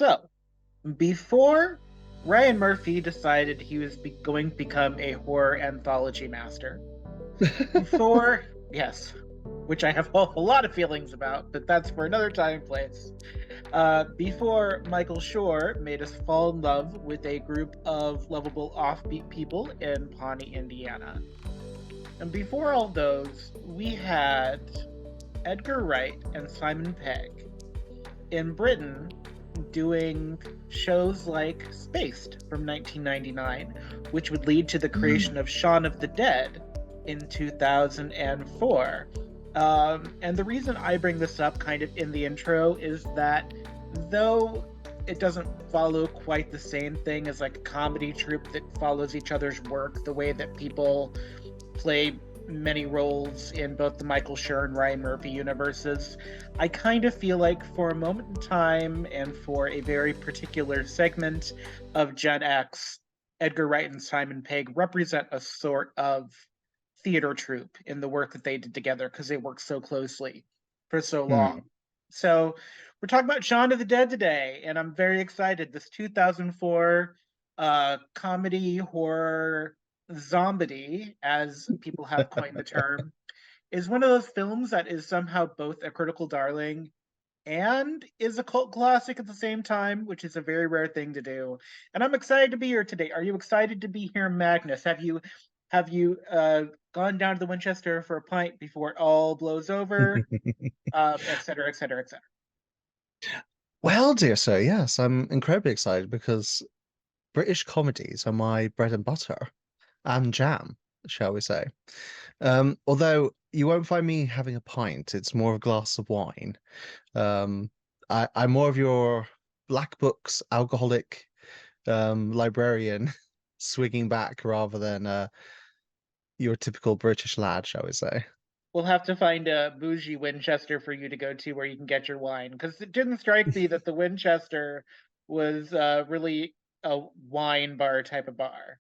So, before Ryan Murphy decided he was going to become a horror anthology master, before, yes, which I have a lot of feelings about, but that's for another time and place. Before Michael Shore made us fall in love with a group of lovable offbeat people in Pawnee, Indiana. And before all those, we had Edgar Wright and Simon Pegg in Britain doing shows like Spaced from 1999, which would lead to the creation of Shaun of the Dead in 2004. And the reason I bring this up kind of in the intro is that though it doesn't follow quite the same thing as like a comedy troupe that follows each other's work the way that people play many roles in both the Michael Schur and Ryan Murphy universes, I kind of feel like for a moment in time and for a very particular segment of Gen X, Edgar Wright and Simon Pegg represent a sort of theater troupe in the work that they did together because they worked so closely for so long. So we're talking about Shaun of the Dead today, and I'm very excited. This 2004 comedy horror zombie, as people have coined the term, is one of those films that is somehow both a critical darling and is a cult classic at the same time, which is a very rare thing to do. And I'm excited to be here today. Are you excited to be here, Magnus? Have you gone down to the Winchester for a pint before it all blows over? Et cetera, et cetera, et cetera. Well, dear sir, yes, I'm incredibly excited because British comedies are my bread and butter and jam, shall we say. Although you won't find me having a pint, it's more of a glass of wine. Um, I'm more of your black books alcoholic librarian swigging back rather than your typical British lad, shall we say. We'll have to find a bougie Winchester for you to go to where you can get your wine. Because it didn't strike me that the Winchester was really a wine bar type of bar.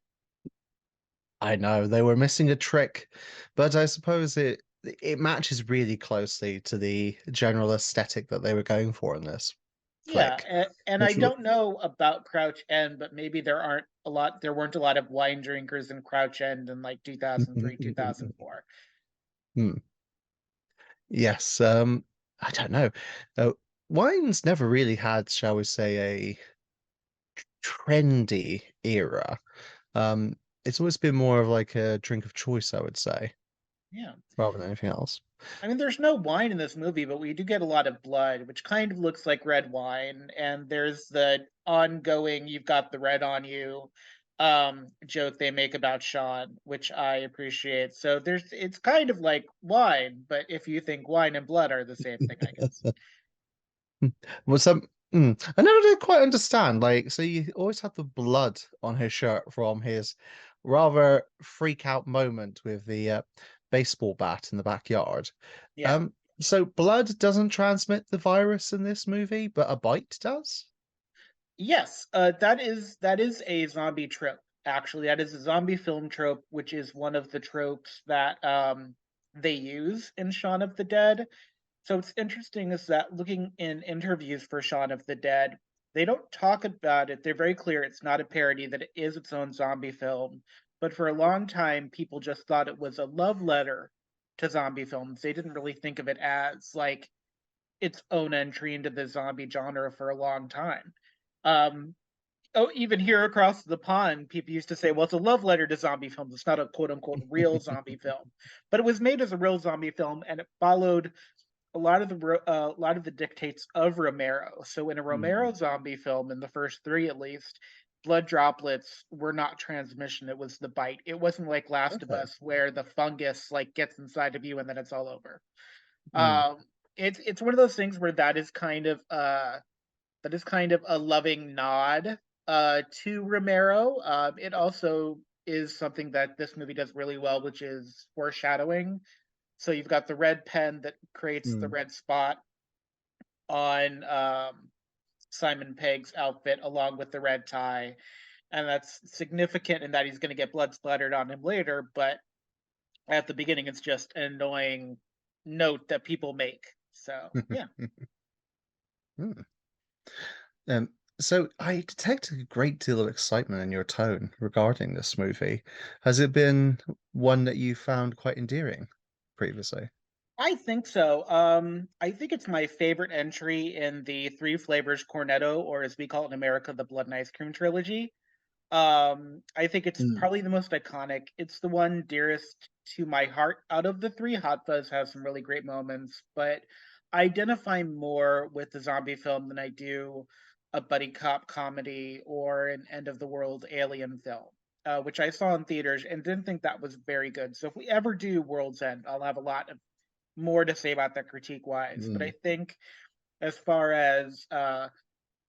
I know they were missing a trick, but I suppose it matches really closely to the general aesthetic that they were going for in this Yeah, flick. and I Which look, don't know about Crouch End, but maybe there weren't a lot of wine drinkers in Crouch End in like 2003, 2004. hmm. Yes, I don't know. Uh, Wine's never really had, shall we say, a trendy era. Um, it's always been more of like a drink of choice, I would say, Yeah. rather than anything else. I mean, there's no wine in this movie, but we do get a lot of blood, which kind of looks like red wine. And there's the ongoing "you've got the red on you" joke they make about Shaun, which I appreciate. So it's kind of like wine, but if you think wine and blood are the same thing, I guess. Well, I never did quite understand. Like, so you always had the blood on his shirt from his rather freak out moment with the baseball bat in the backyard. Yeah. Um, so blood doesn't transmit the virus in this movie, but a bite does? Yes, that is a zombie trope. Actually, that is a zombie film trope, which is one of the tropes that they use in Shaun of the Dead. So what's interesting is that looking in interviews for Shaun of the Dead, they don't talk about it. They're very clear it's not a parody, that it is its own zombie film. But for a long time, people just thought it was a love letter to zombie films. They didn't really think of it as like its own entry into the zombie genre for a long time. Um, Even here across the pond, people used to say, well, it's a love letter to zombie films. It's not a quote unquote real zombie film. But it was made as a real zombie film and it followed a lot of the dictates of Romero. So in a Romero Mhm. zombie film, in the first three at least, blood droplets were not transmission. It was the bite. It wasn't like Last of Okay. Us where the fungus like gets inside of you and then it's all over. Mm. Um, it's one of those things where that is kind of a loving nod to Romero. It also is something that this movie does really well, which is foreshadowing. So you've got the red pen that creates the Mm. red spot on Simon Pegg's outfit, along with the red tie, and that's significant in that he's going to get blood splattered on him later. But at the beginning, it's just an annoying note that people make. So yeah. Mm. Um, So I detect a great deal of excitement in your tone regarding this movie. Has it been one that you found quite endearing previously? I think so. I think it's my favorite entry in the Three Flavors Cornetto, or as we call it in America, the Blood and Ice Cream trilogy. I think it's Mm, probably the most iconic. It's the one dearest to my heart. Out of the three, Hot Fuzz has some really great moments, but I identify more with the zombie film than I do a buddy cop comedy or an end of the world alien film, which I saw in theaters and didn't think that was very good. So if we ever do World's End, I'll have a lot of more to say about that critique wise. But I mm, think as far as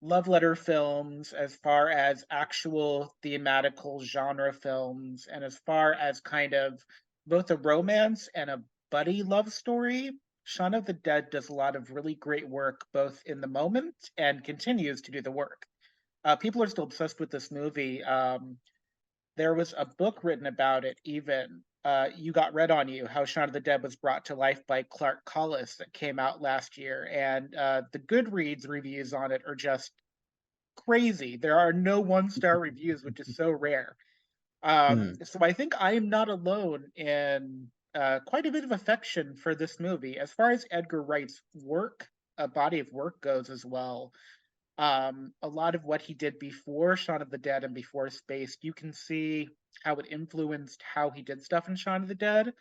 love letter films, as far as actual thematical genre films, and as far as kind of both a romance and a buddy love story, Shaun of the Dead does a lot of really great work both in the moment and continues to do the work. People are still obsessed with this movie. There was a book written about it, even. You Got Red on You, how Shaun of the Dead was brought to life by Clark Collis that came out last year. And the Goodreads reviews on it are just crazy. There are no one-star reviews, which is so rare. mm, So I think I am not alone in quite a bit of affection for this movie. As far as Edgar Wright's work, a body of work goes as well, a lot of what he did before Shaun of the Dead and before Spaced, you can see how it influenced how he did stuff in Shaun of the Dead.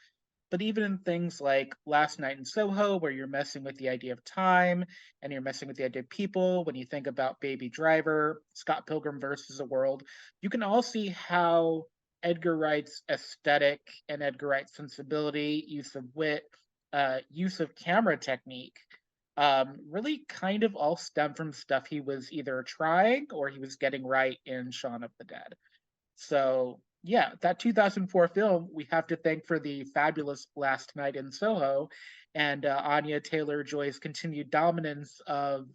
But even in things like Last Night in Soho, where you're messing with the idea of time and you're messing with the idea of people, when you think about Baby Driver, Scott Pilgrim versus the World, you can all see how Edgar Wright's aesthetic and Edgar Wright's sensibility, use of wit, use of camera technique, really kind of all stem from stuff he was either trying or he was getting right in Shaun of the Dead. So yeah, that 2004 film we have to thank for the fabulous Last Night in Soho and Anya Taylor Joy's continued dominance of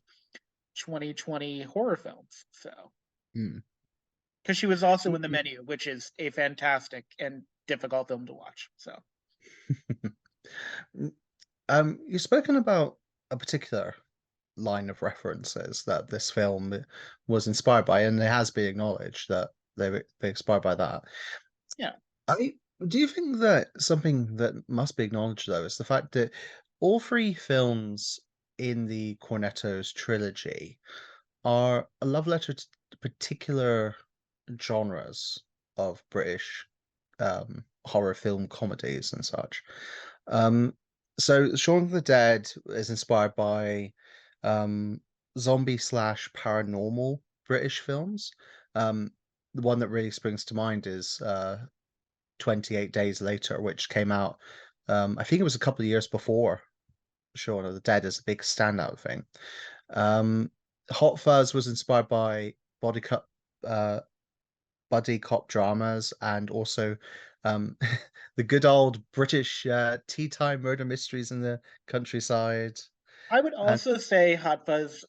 2020 horror films. So mm. because she was also in The Menu, which is a fantastic and difficult film to watch. So Mm, you've spoken about a particular line of references that this film was inspired by, and it has been acknowledged that they inspired by that. yeah, I do you think that something that must be acknowledged though is the fact that all three films in the Cornetto's trilogy are a love letter to particular genres of British horror film comedies and such. Um, so Shaun of the Dead is inspired by um, zombie slash paranormal British films. Um, the one that really springs to mind is 28 Days Later, which came out, I think it was a couple of years before Shaun of the Dead as a big standout thing. Um, Hot Fuzz was inspired by body cop, uh, buddy cop dramas and also um, the good old British tea time murder mysteries in the countryside. I would And also say Hot Fuzz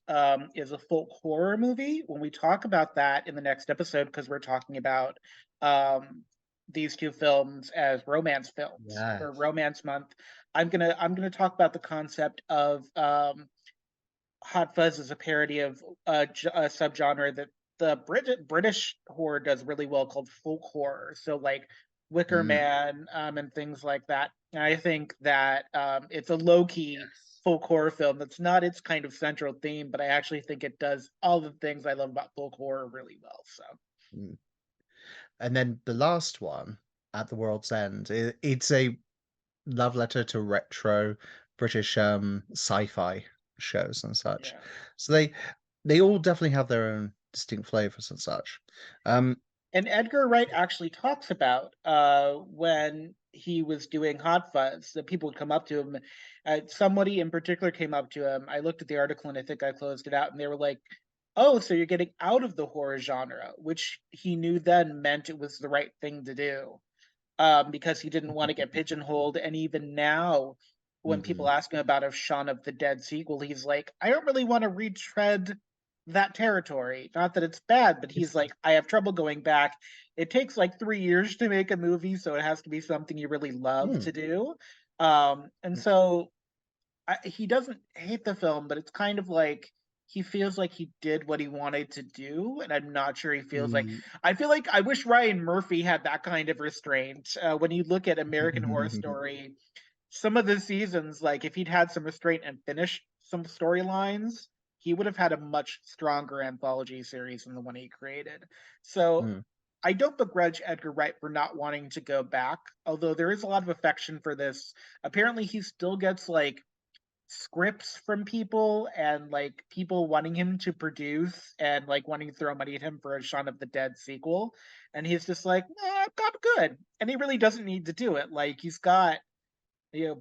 is a folk horror movie. When we talk about that in the next episode, because we're talking about um, these two films as romance films for yes, Romance Month, I'm gonna talk about the concept of Hot Fuzz as a parody of a subgenre that the British horror does really well called folk horror. So like Wicker mm, Man and things like that. And I think that it's a low key yes. folk horror film that's not its kind of central theme, but I actually think it does all the things I love about folk horror really well. So Mm. And then the last one, At the World's End, it's a love letter to retro British sci-fi shows and such. yeah. So they all definitely have their own distinct flavors and such. Um, And Edgar Wright actually talks about when he was doing Hot Fuzz, that people would come up to him. Somebody in particular came up to him. I looked at the article and I think I closed it out, and they were like, "Oh, so you're getting out of the horror genre," which he knew then meant it was the right thing to do because he didn't want to get pigeonholed. And even now, when people mm, ask him about a Shaun of the Dead sequel, he's like, I don't really want to retread that territory. Not that it's bad, but he's like, I have trouble going back. It takes like 3 years to make a movie, so it has to be something you really love mm, to do. And mm, so he doesn't hate the film, but it's kind of like he feels like he did what he wanted to do, and I'm not sure he feels like. Mm. I feel like I wish Ryan Murphy had that kind of restraint. When you look at American Horror Story, some of the seasons, like if he'd had some restraint and finished some storylines, he would have had a much stronger anthology series than the one he created. So Mm. I don't begrudge Edgar Wright for not wanting to go back, although there is a lot of affection for this. Apparently, he still gets like scripts from people and like people wanting him to produce and like wanting to throw money at him for a Shaun of the Dead sequel. And he's just like, I'm good. And he really doesn't need to do it. Like he's got,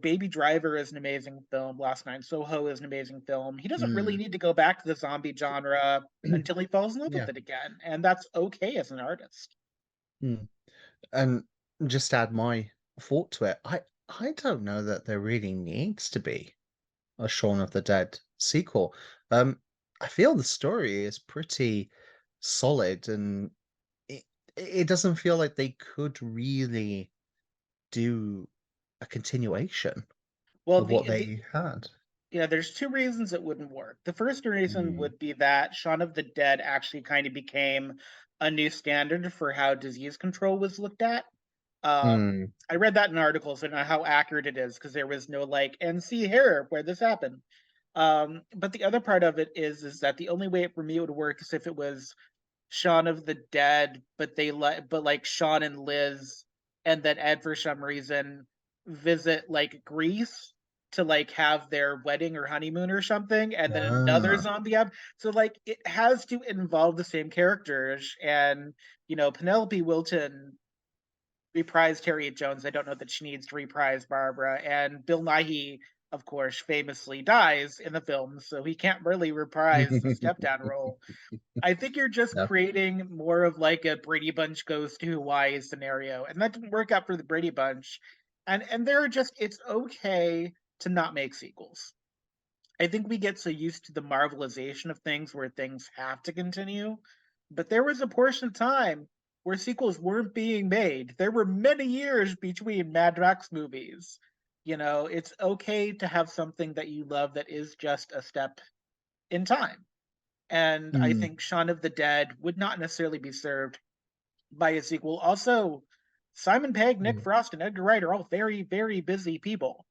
Baby Driver is an amazing film. Last Night in Soho is an amazing film. He doesn't really Mm. need to go back to the zombie genre until he falls in love with Yeah. it again. And that's okay as an artist. Mm. And just add my thought to it. I don't know that there really needs to be a Shaun of the Dead sequel. Um, I feel the story is pretty solid, and it it doesn't feel like they could really do a continuation Well, of what they had. there's two reasons it wouldn't work. The first reason Mm. would be that Shaun of the Dead actually kind of became a new standard for how disease control was looked at. Mm. I read that in articles and how accurate it is because there was no like, and see here where this happened. But the other part of it is that the only way for me it would work is if it was Shaun of the Dead, but like Shaun and Liz, and then Ed for some reason visit like Greece to like have their wedding or honeymoon or something, and then another Ah. zombie app. So like it has to involve the same characters, and Penelope Wilton reprised Harriet Jones. I don't know that she needs to reprise Barbara, and Bill Nighy, of course, famously dies in the film, so he can't really reprise the step down role. I think you're just No. creating more of like a Brady Bunch goes to Hawaii scenario, and that didn't work out for the Brady Bunch. And they're just it's okay to not make sequels. I think we get so used to the marvelization of things where things have to continue, but there was a portion of time where sequels weren't being made. There were many years between Mad Max movies. It's okay to have something that you love that is just a step in time. And I Mm. think Shaun of the Dead would not necessarily be served by a sequel. Also, Simon Pegg, Nick Mm. Frost, and Edgar Wright are all very, very busy people.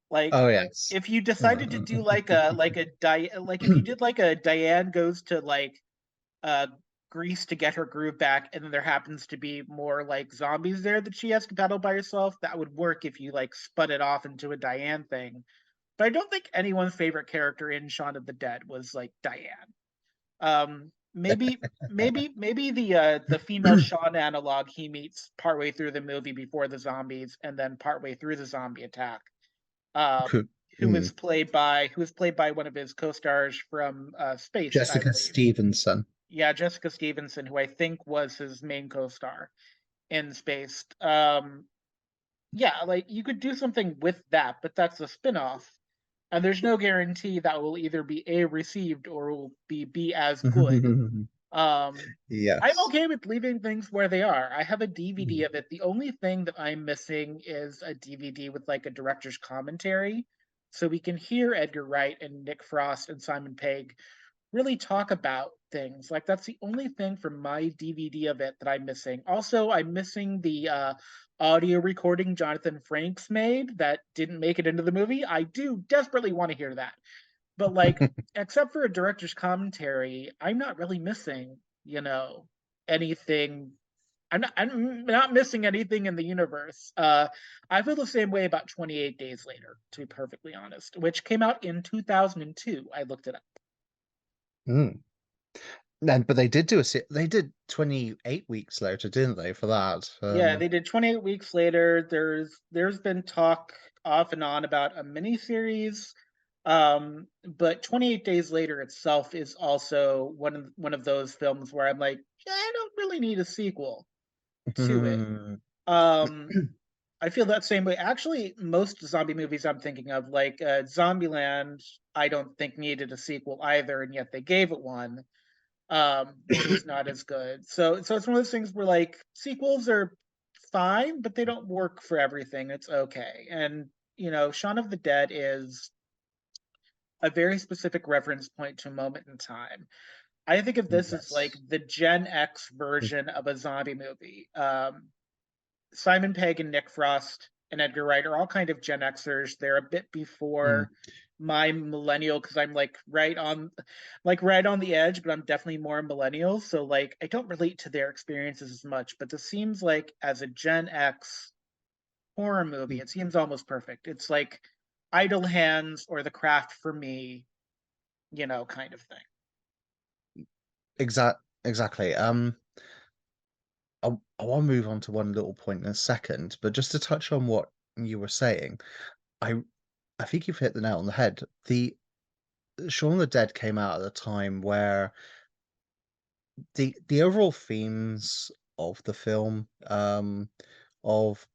Like, Oh, yes. if you decided to do like if you did like a Diane goes to like uh Greece to get her groove back, and then there happens to be more like zombies there that she has to battle by herself, that would work if you like spun it off into a Diane thing. But I don't think anyone's favorite character in Shaun of the Dead was like Diane. Maybe the female Shaun analog he meets partway through the movie before the zombies, and then partway through the zombie attack. Um, Mm. who was played by one of his co-stars from Spaced, I Jessica believe. Stevenson. Yeah, Jessica Stevenson, who I think was his main co-star in Spaced. Yeah, like you could do something with that, but that's a spin-off. And there's no guarantee that will either be A received or will be as good. Um, I'm Yes. okay with leaving things where they are. I have a DVD Mm. of it. The only thing that I'm missing is a DVD with like a director's commentary, so we can hear Edgar Wright and Nick Frost and Simon Pegg really talk about things. Like that's the only thing from my DVD of it that I'm missing. Also, I'm missing the audio recording Jonathan Frakes made that didn't make it into the movie. I do desperately want to hear that. But like, except for a director's commentary, I'm not really missing, anything. I'm not missing anything in the universe. I feel the same way about 28 Days Later, to be perfectly honest, which came out in 2002. I looked it up. Mm. And but they did do they did 28 weeks later, didn't they, for that? Yeah, they did 28 weeks later. There's been talk off and on about a miniseries, but 28 Days Later itself is also one of those films where I'm like, yeah, I don't really need a sequel to it. Um, I feel that same way. Actually, most zombie movies I'm thinking of, like Zombieland, I don't think needed a sequel either, and yet they gave it one. It was not as good. So it's one of those things where like sequels are fine, but they don't work for everything. It's okay. And Shaun of the Dead is a very specific reference point to a moment in time. I think of this as like Yes. the Gen X version of a zombie movie. Simon Pegg and Nick Frost and Edgar Wright are all kind of Gen Xers. They're a bit Mm, before my millennial because I'm like right on the edge, but I'm definitely more millennial. So like I don't relate to their experiences as much. But this seems like as a Gen X horror movie, mm, it seems almost perfect. It's like Idle Hands or The Craft for me, kind of thing. exactly. I want to move on to one little point in a second, but just to touch on what you were saying, I I think you've hit the nail on the head. The Shaun of the Dead came out at a time where the overall themes of the film, of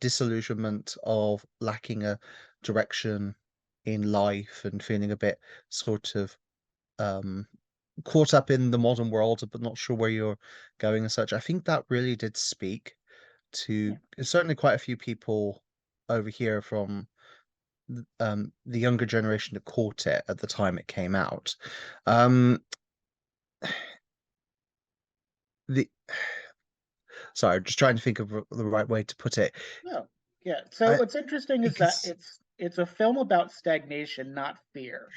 disillusionment, of lacking a direction in life and feeling a bit sort of um caught up in the modern world but not sure where you're going and such. I think that really did speak to Yeah, certainly quite a few people over here from the younger generation that caught it at the time it came out. Um, the Sorry, I'm just trying to think of the right way to put it. no, yeah. So I what's interesting is that because it's a film about stagnation, not fear.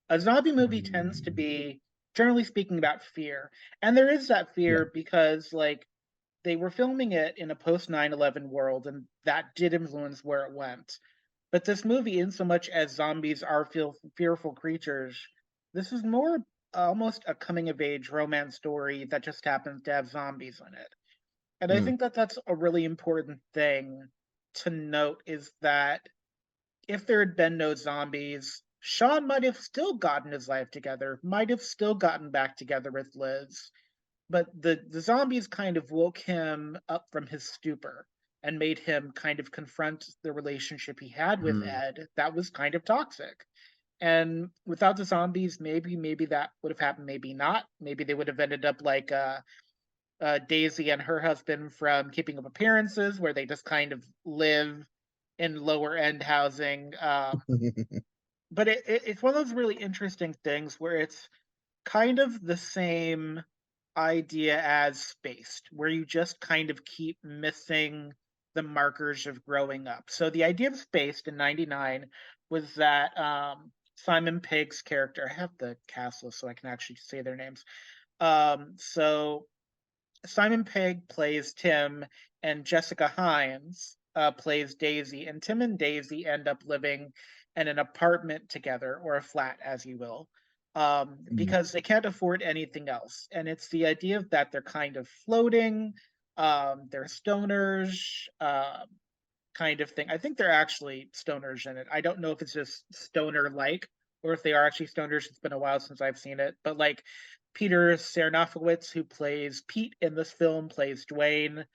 A zombie movie tends to Mm, be, generally speaking, about fear, and there is that yeah, fear because like they were filming it in a post 9/11 world, and that did influence where it went. But this movie, in so much as zombies are fearful creatures, this is more almost a coming of age romance story that just happens to have zombies in it. And I mm, think that that's a really important thing to note is that if there had been no zombies, Shaun might have still gotten his life together, might have still gotten back together with Liz, but the zombies kind of woke him up from his stupor and made him kind of confront the relationship he had with mm. Ed that was kind of toxic. And without the zombies, maybe that would have happened, maybe not. Maybe they would have ended up like Daisy and her husband from Keeping Up Appearances, where they just kind of live in lower end housing. But it's one of those really interesting things where it's kind of the same idea as Spaced, where you just kind of keep missing the markers of growing up. So the idea of Spaced in '99 was that Simon Pegg's character, I have the cast list so I can actually say their names. So Simon Pegg plays Tim, and Jessica Hines plays Daisy. And Tim and Daisy end up living in an apartment together, or a flat, as you will, Mm, because they can't afford anything else. And it's the idea that they're kind of floating, they're stoners, kind of thing. I think they're actually stoners in it. I don't know if it's just stoner like or if they are actually stoners. It's been a while since I've seen it. But like Peter Sernofowitz, who plays Pete in this film, plays Dwayne.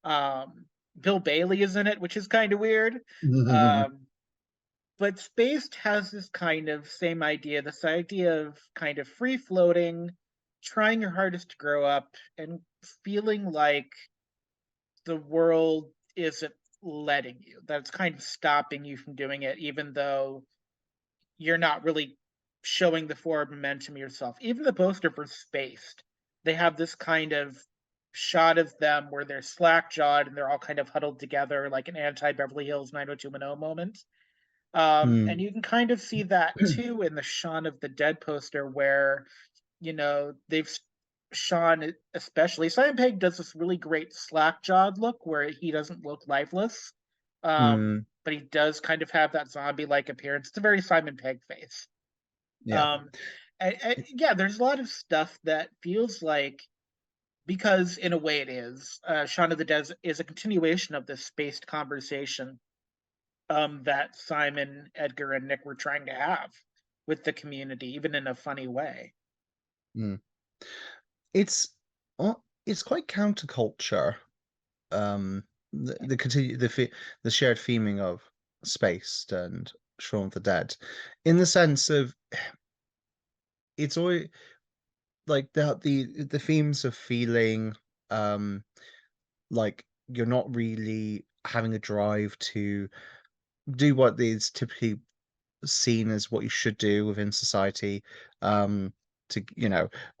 Um, Bill Bailey is in it, which is kind of weird. mm. Um, but Spaced has this kind of same idea, this idea of kind of free floating, trying your hardest to grow up, and feeling like the world isn't letting you, that it's kind of stopping you from doing it, even though you're not really showing the forward momentum yourself. Even the poster for Spaced, they have this kind of shot of them where they're slack jawed and they're all kind of huddled together like an anti Beverly Hills 90210 moment. And Mm. you can kind of see that too in the Shaun of the Dead poster where they've Shaun, especially Simon Pegg, does this really great slack jawed look where he doesn't look lifeless, Mm. but he does kind of have that zombie like appearance. It's a very Simon Pegg face. Yeah. Um, yeah, there's a lot of stuff that feels like, because in a way it is, Shaun of the Dead is a continuation of this spaced conversation that Simon, Edgar, and Nick were trying to have with the community, even in a funny way. Mm. It's it's quite counterculture. The shared theming of Spaced and Shaun of the Dead, in the sense of it's always like the themes of feeling um like you're not really having a drive to do what is typically seen as what you should do within society. Um, to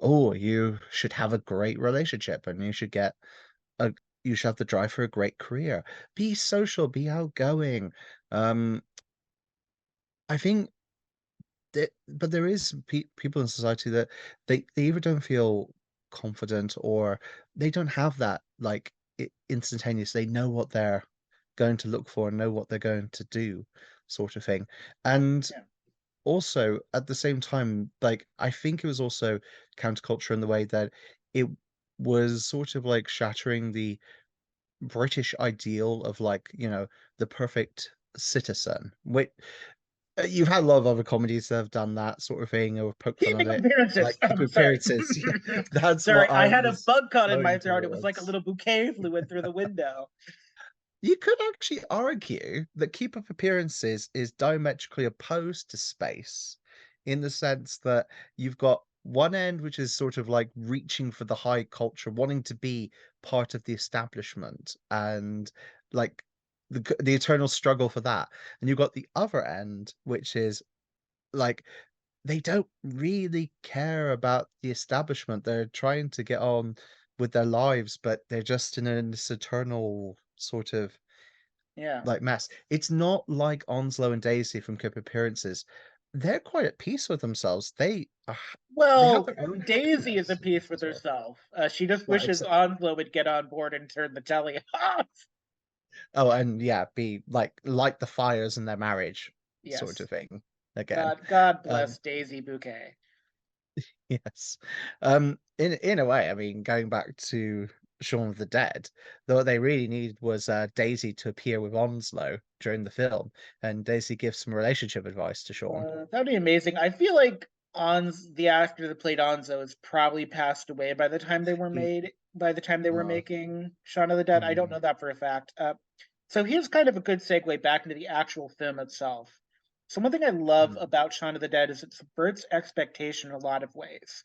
oh, you should have a great relationship, and a you should have the drive for a great career. Be social, be outgoing. Um, I think but there is people in society that they either don't feel confident or they don't have that like instantaneous. They know what they're going to look for and know what they're going to do, sort of thing. And Yeah. also at the same time, like I think it was also counterculture in the way that it was sort of like shattering the British ideal of like, the perfect citizen. Wait, you've had a lot of other comedies that have done that sort of thing or poke fun at Keeping it, appearances. like keep Sorry. appearances. Yeah, that's Sorry, what I I had a was bug caught in my going throat. It was like a towards. little bouquet flew in through the window. You could actually argue that keep up appearances is diametrically opposed to space in the sense that you've got one end which is sort of like reaching for the high culture, wanting to be part of the establishment and like the eternal struggle for that. And you've got the other end, which is like they don't really care about the establishment. They're trying to get on with their lives, but they're just in this eternal sort of Yeah. like mess. It's not like Onslow and Daisy from Keep Appearances. They're quite at peace with themselves. They have Well, their own Daisy is happiness at peace with as well. herself. She just Well, wishes except Onslow would get on board and turn the telly off. oh, and yeah, be like the fires in their marriage sort Yes. of thing again. God Um, bless Daisy Bouquet. Yes. In a way, I mean, going back to Shaun of the Dead, what they really needed was Daisy to appear with Onslow during the film, and Daisy gives some relationship advice to Shaun. That'd be amazing. I feel like the actor that played Onzo has probably passed away by the time they were He, made. By the time they were uh, making Shaun of the Dead, I don't mm, know that for a fact. So here's kind of a good segue back into the actual film itself. So one thing I love mm, about Shaun of the Dead is it subverts expectation in a lot of ways,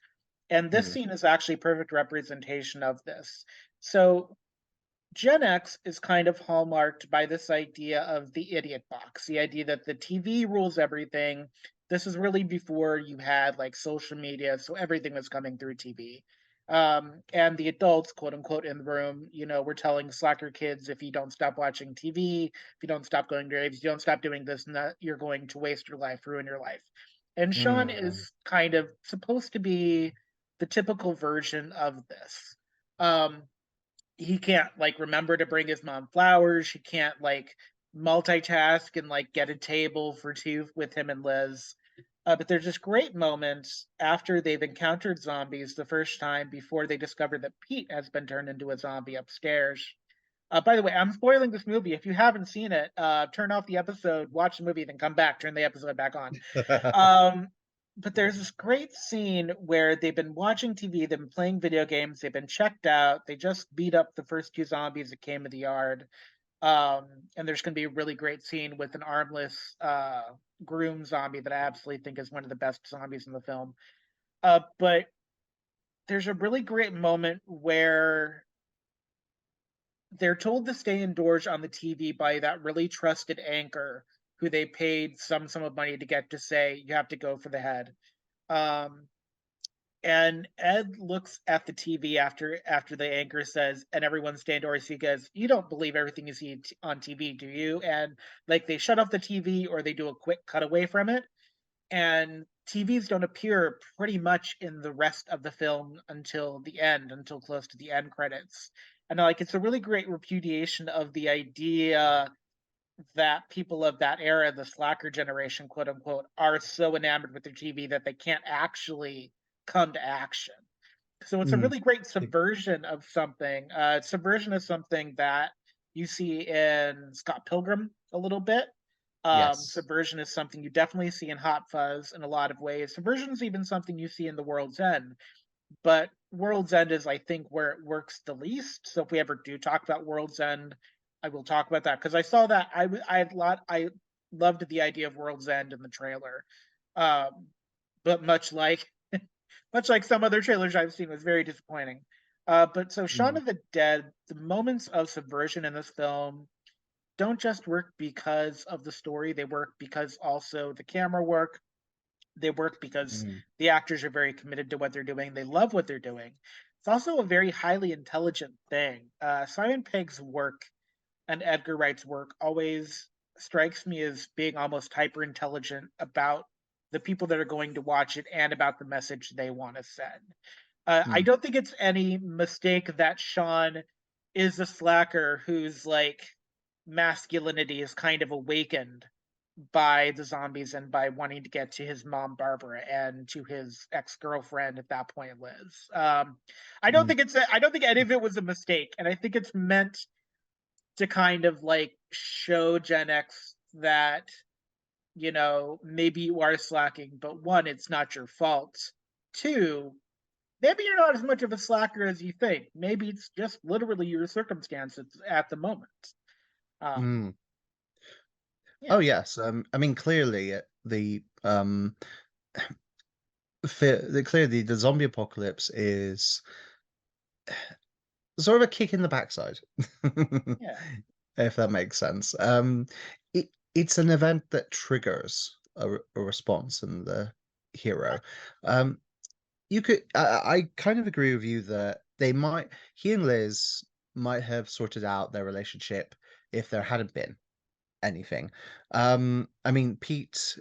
and this mm, scene is actually a perfect representation of this. So Gen X is kind of hallmarked by this idea of the idiot box, the idea that the TV rules everything. This is really before you had like social media, so everything was coming through TV. And the adults, quote unquote, in the room, we're telling slacker kids if you don't stop watching TV, if you don't stop going to raves, if you don't stop doing this and that, you're going to waste your life, ruin your life. And Shaun mm, is kind of supposed to be the typical version of this. Um, he can't like remember to bring his mom flowers. He can't like multitask and like get a table for two with him and Liz. But there's this great moment after they've encountered zombies the first time before they discover that Pete has been turned into a zombie upstairs. By the way, I'm spoiling this movie. If you haven't seen it, turn off the episode, watch the movie, then come back, turn the episode back on. Um, but there's this great scene where they've been watching TV, they've been playing video games, they've been checked out, they just beat up the first two zombies that came in the yard. And there's going to be a really great scene with an armless groom zombie that I absolutely think is one of the best zombies in the film. But there's a really great moment where they're told to stay indoors on the TV by that really trusted anchor who they paid some sum of money to get to say you have to go for the head. Um, and Ed looks at the TV after the anchor says, and everyone stay indoors. He goes, "You don't believe everything you see on TV, do you?" And like they shut off the TV or they do a quick cut away from it, and TVs don't appear pretty much in the rest of the film until the end, until close to the end credits. And like it's a really great repudiation of the idea that people of that era, the slacker generation, quote unquote, are so enamored with their TV that they can't actually come to action. So it's a mm. really great subversion of something. Subversion is something that you see in Scott Pilgrim a little bit. Yes. Subversion is something you definitely see in Hot Fuzz in a lot of ways. Subversion is even something you see in The World's End, but World's End is, I think, where it works the least. So if we ever do talk about World's End, I will talk about that because I saw that I loved the idea of World's End in the trailer, um, but much like some other trailers I've seen, was very disappointing. But so Shaun Mm, of the Dead, the moments of subversion in this film don't just work because of the story, they work because also the camera work, they work because Mm, the actors are very committed to what they're doing, they love what they're doing. It's also a very highly intelligent thing. Simon Pegg's work and Edgar Wright's work always strikes me as being almost hyper intelligent about the people that are going to watch it and about the message they want to send. I mm, don't think it's any mistake that Shaun is a slacker whose like masculinity is kind of awakened by the zombies and by wanting to get to his mom Barbara and to his ex girlfriend at that point Liz. mm, I don't think any of it was a mistake, and I think it's meant to kind of like show Gen X that, you know, maybe you are slacking, but one, it's not your fault. Two, maybe you're not as much of a slacker as you think. Maybe it's just literally your circumstances at the moment. Um, mm. Oh yeah. yes. I mean, clearly clearly the zombie apocalypse is sort of a kick in the backside, Yeah. if that makes sense. It's an event that triggers a response in the hero. Um, I kind of agree with you that he and Liz might have sorted out their relationship if there hadn't been anything. I mean, Pete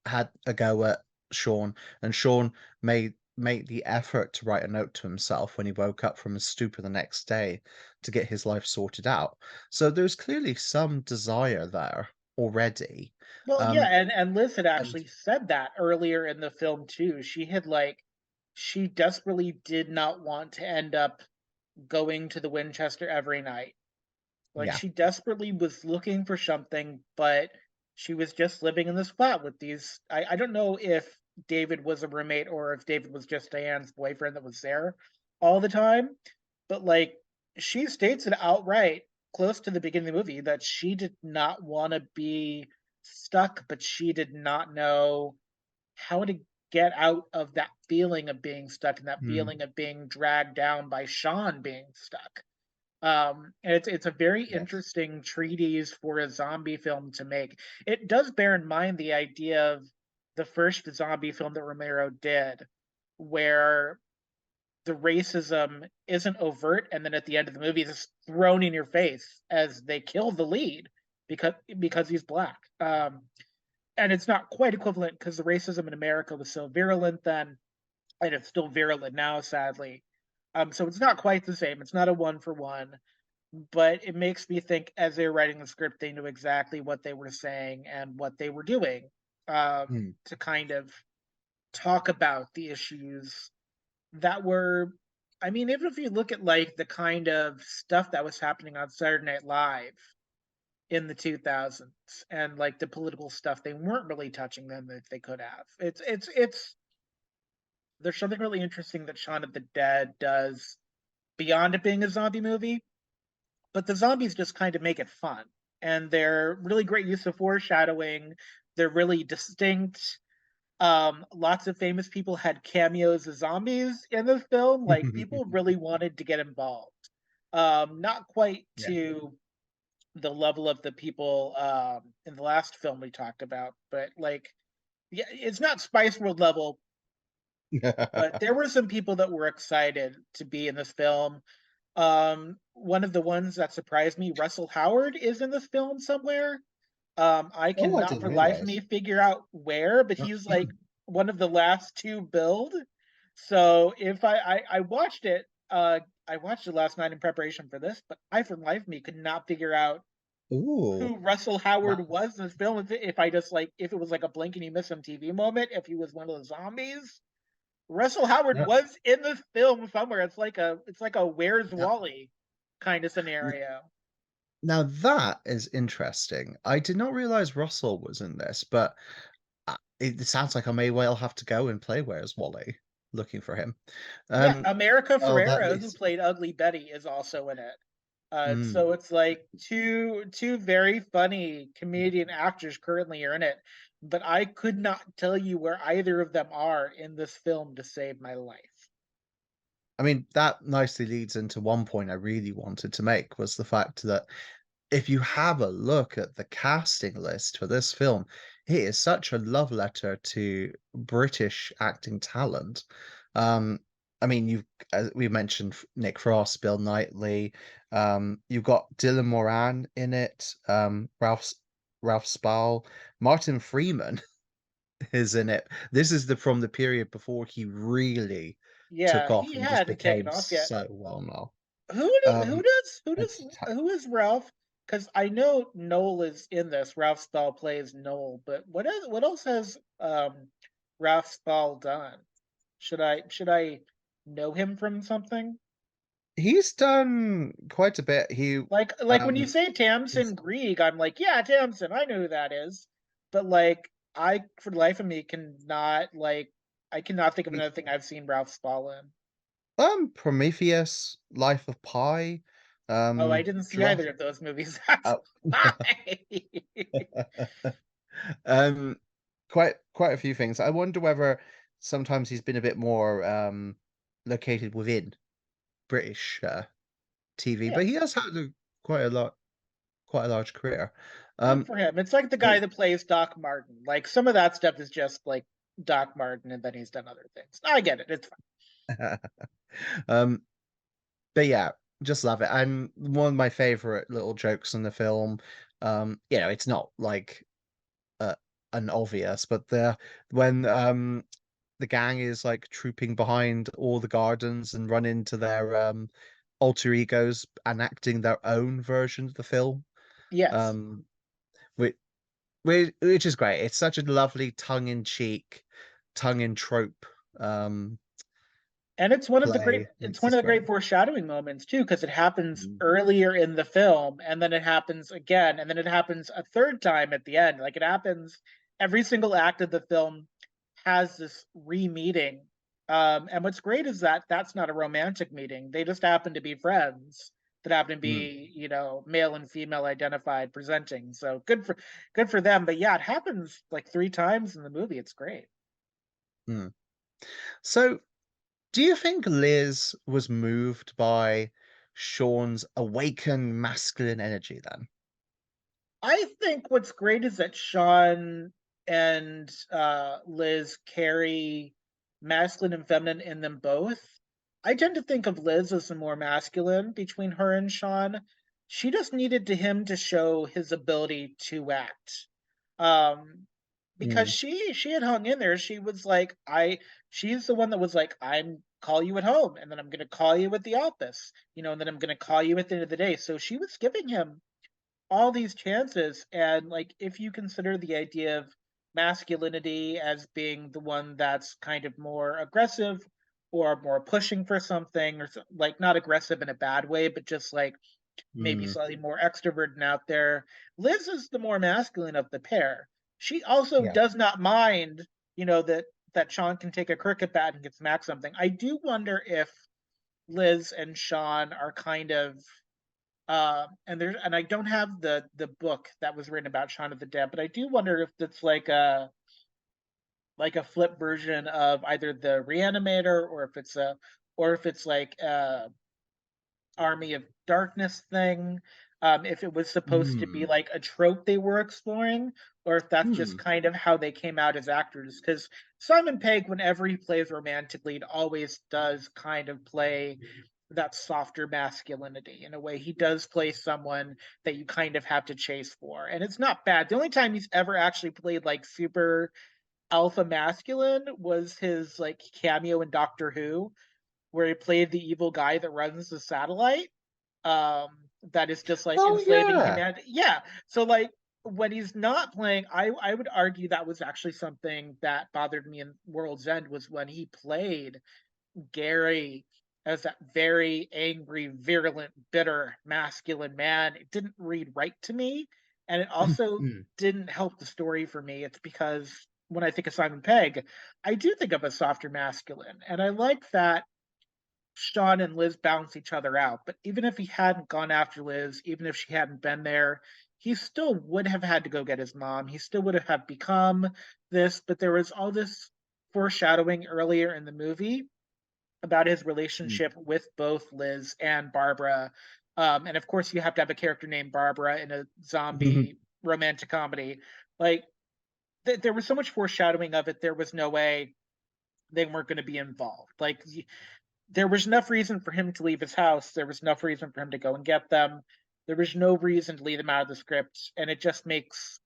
had a go at Shaun, and Shaun made the effort to write a note to himself when he woke up from his stupor the next day to get his life sorted out. So there's clearly some desire there already. Well, yeah, Um, and Liz had and actually said that earlier in the film too. She had like she desperately did not want to end up going to the Winchester every night. Like yeah. she desperately was looking for something, but she was just living in this flat with these. I don't know if David was a roommate or if David was just Diane's boyfriend that was there all the time. But like she states it outright close to the beginning of the movie that she did not want to be stuck, but she did not know how to get out of that feeling of being stuck and that Mm, feeling of being dragged down by Shaun being stuck. And it's a very yes. interesting treatise for a zombie film to make. It does bear in mind the idea of the first zombie film that Romero did, where the racism isn't overt, and then at the end of the movie, it's thrown in your face as they kill the lead because he's black. And it's not quite equivalent because the racism in America was so virulent then, and it's still virulent now, sadly. So it's not quite the same. It's not a one for one, but it makes me think as they were writing the script, they knew exactly what they were saying and what they were doing Mm. to kind of talk about the issues that were. I mean, even if you look at like the kind of stuff that was happening on Saturday Night Live in the 2000s and like the political stuff, they weren't really touching them if they could have. It's there's something really interesting that Shaun of the Dead does beyond it being a zombie movie, but the zombies just kind of make it fun. And they're really great use of foreshadowing. They're really distinct. Lots of famous people had cameos as zombies in this film. Like people really wanted to get involved. Not quite Yeah. to the level of the people in the last film we talked about, but like, yeah, it's not Spice World level, but there were some people that were excited to be in this film. One of the ones that surprised me, Russell Howard is in this film somewhere. I Oh, I cannot didn't for life of me realize. figure out where, but he's like one of the last two build. So if I watched it, I watched it last night in preparation for this, but I for life of me could not figure out Ooh, who Russell Howard that's was in this film. If I just like if it was like a blink and you miss some TV moment, if he was one of the zombies. Russell Howard no, was in this film somewhere. It's like a Where's no, Wally kind of scenario. now that is interesting. I did not realize Russell was in this, but it sounds like I may well have to go and play Where's Wally, looking for him. Yeah, Um, America well, that Ferrera, who leads. played Ugly Betty, is also in it. Mm. So it's like two very funny comedian actors currently are in it, but I could not tell you where either of them are in this film to save my life. I mean, that nicely leads into one point I really wanted to make was the fact that if you have a look at the casting list for this film, it is such a love letter to British acting talent. Um, I mean, you've we mentioned Nick Frost, Bill Knightley. You've got Dylan Moran in it. Ralph Spall, Martin Freeman is in it. This is the from the period before he really took Yeah, off he and just hadn't taken became off yet. so well known. Who Um, does it's who is Ralph? Because I know Noel is in this. Ralph Spall plays Noel, but what else has Ralph Spall done? Should I know him from something? He's done quite a bit. Like when you Um, say he's Tamsin Grieg, I'm like, yeah, Tamsin, I know who that is. But like I for the life of me cannot I cannot think of he, another thing I've seen Ralph Spall in. Prometheus, Life of Pi, Oh, I didn't see Jurassic. either of those movies. That's Oh, why. um, quite a few things. I wonder whether sometimes he's been a bit more located within British TV, Yeah, but he has had quite a large career. good Um, for him. It's like the but guy that plays Doc Martin. Like some of that stuff is just like Doc Martin, and then he's done other things. I get it. It's fine. um, but yeah, just love it. And one of my favorite little jokes in the film, it's not like uh, an obvious, but when the gang is like trooping behind all the gardens and run into their alter egos enacting their own version of the film, Yes. um, which which is great. It's such a lovely tongue-in-cheek, tongue-in-trope And play. it's It's one of just the great. great foreshadowing moments too, because it happens Mm. earlier in the film, and then it happens again, and then it happens a third time at the end. Like it happens every single act of the film has this re-meeting. And what's great is that that's not a romantic meeting. They just happen to be friends that happen to Mm. be, male and female identified presenting. So good for them. But yeah, it happens like three times in the movie. It's great. Mm. So, do you think Liz was moved by Shaun's awakened masculine energy then? I think what's great is that Shaun and Liz carry masculine and feminine in them both. I tend to think of Liz as the more masculine between her and Shaun. She just needed to him to show his ability to act. Um, because Mm. she had hung in there. She's the one that was like, I'm call you at home, and then I'm gonna call you at the office, and then I'm gonna call you at the end of the day. So she was giving him all these chances, and like if you consider the idea of masculinity as being the one that's kind of more aggressive or more pushing for something, or like not aggressive in a bad way, but just like maybe Mm. slightly more extroverted and out there, Liz is the more masculine of the pair. She also Yeah. does not mind, that Shaun can take a cricket bat and get smack something. I do wonder if Liz and Shaun are kind of and I don't have the book that was written about Shaun of the Dead, but I do wonder if it's like a flip version of either the Reanimator, or if it's like Army of Darkness thing. If it was supposed to be Mm. like a trope they were exploring, or if that's just Hmm. kind of how they came out as actors. Because Simon Pegg, whenever he plays romantic lead, always does kind of play that softer masculinity in a way. He does play someone that you kind of have to chase for, and it's not bad. The only time he's ever actually played like super alpha masculine was his like cameo in Doctor Who, where he played the evil guy that runs the satellite. That is just like Oh enslaving yeah. humanity. Yeah. So like when he's not playing, I would argue that was actually something that bothered me in World's End, was when he played Gary as that very angry, virulent, bitter, masculine man. It didn't read right to me. And it also Mm. didn't help the story for me. It's because when I think of Simon Pegg, I do think of a softer masculine. And I like that Shaun and Liz balance each other out. But even if he hadn't gone after Liz, even if she hadn't been there, he still would have had to go get his mom. He still would have become this. But there was all this foreshadowing earlier in the movie about his Mm. relationship with both Liz and Barbara. And of course, you have to have a character named Barbara in a zombie romantic comedy. Like, there was so much foreshadowing of it. There was no way they weren't going to be involved. Like, there was enough reason for him to leave his house. There was enough reason for him to go and get them. There was no reason to leave them out of the script, and it just makes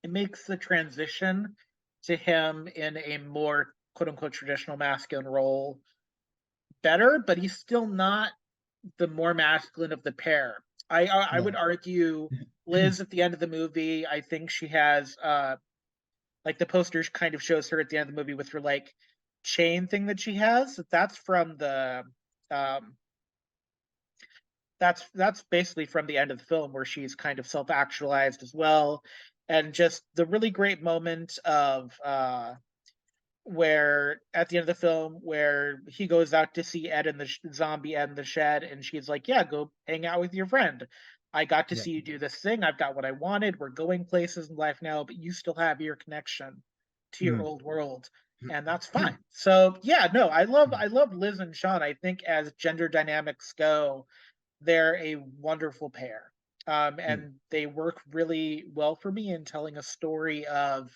the transition to him in a more quote unquote traditional masculine role better. But he's still not the more masculine of the pair. I would No. argue Liz at the end of the movie. I think she has like the posters kind of shows her at the end of the movie with her like chain thing that she has. That's from the um that's basically from the end of the film where she's kind of self-actualized as well. And just the really great moment of where at the end of the film where he goes out to see Ed and the zombie Ed in the shed, and she's like, "Yeah, go hang out with your friend. I got to Yeah. see you do this thing. I've got what I wanted. We're going places in life now, but you still have your connection to your Mm. old world, and that's fine." So yeah, no, I love Liz and Shaun. I think as gender dynamics go, they're a wonderful pair. Mm. And they work really well for me in telling a story of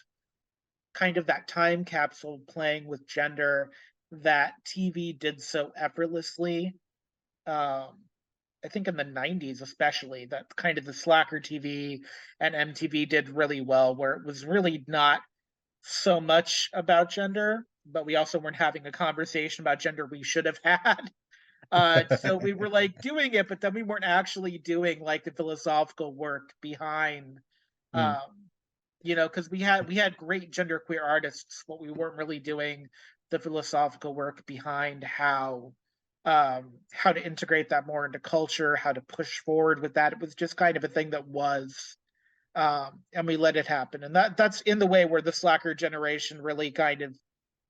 kind of that time capsule playing with gender that TV did so effortlessly. Um, I think in the 90s, especially, that kind of the slacker TV and MTV did really well, where it was really not so much about gender, but we also weren't having a conversation about gender we should have had. So we were like doing it, but then we weren't actually doing like the philosophical work behind Mm. um because we had great genderqueer artists, but we weren't really doing the philosophical work behind how to integrate that more into culture, how to push forward with that. It was just kind of a thing that was, and we let it happen. And that's in the way where the slacker generation really kind of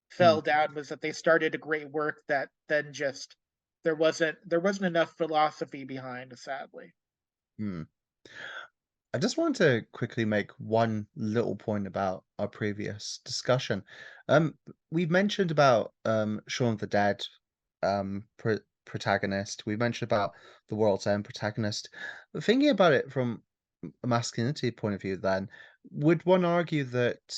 fell Mm. down, was that they started a great work that then just there wasn't enough philosophy behind, sadly. Mm. I just want to quickly make one little point about our previous discussion. Um, we've mentioned about Shaun of the Dead protagonist. We mentioned about the World's End protagonist. But thinking about it from a masculinity point of view, then would one argue that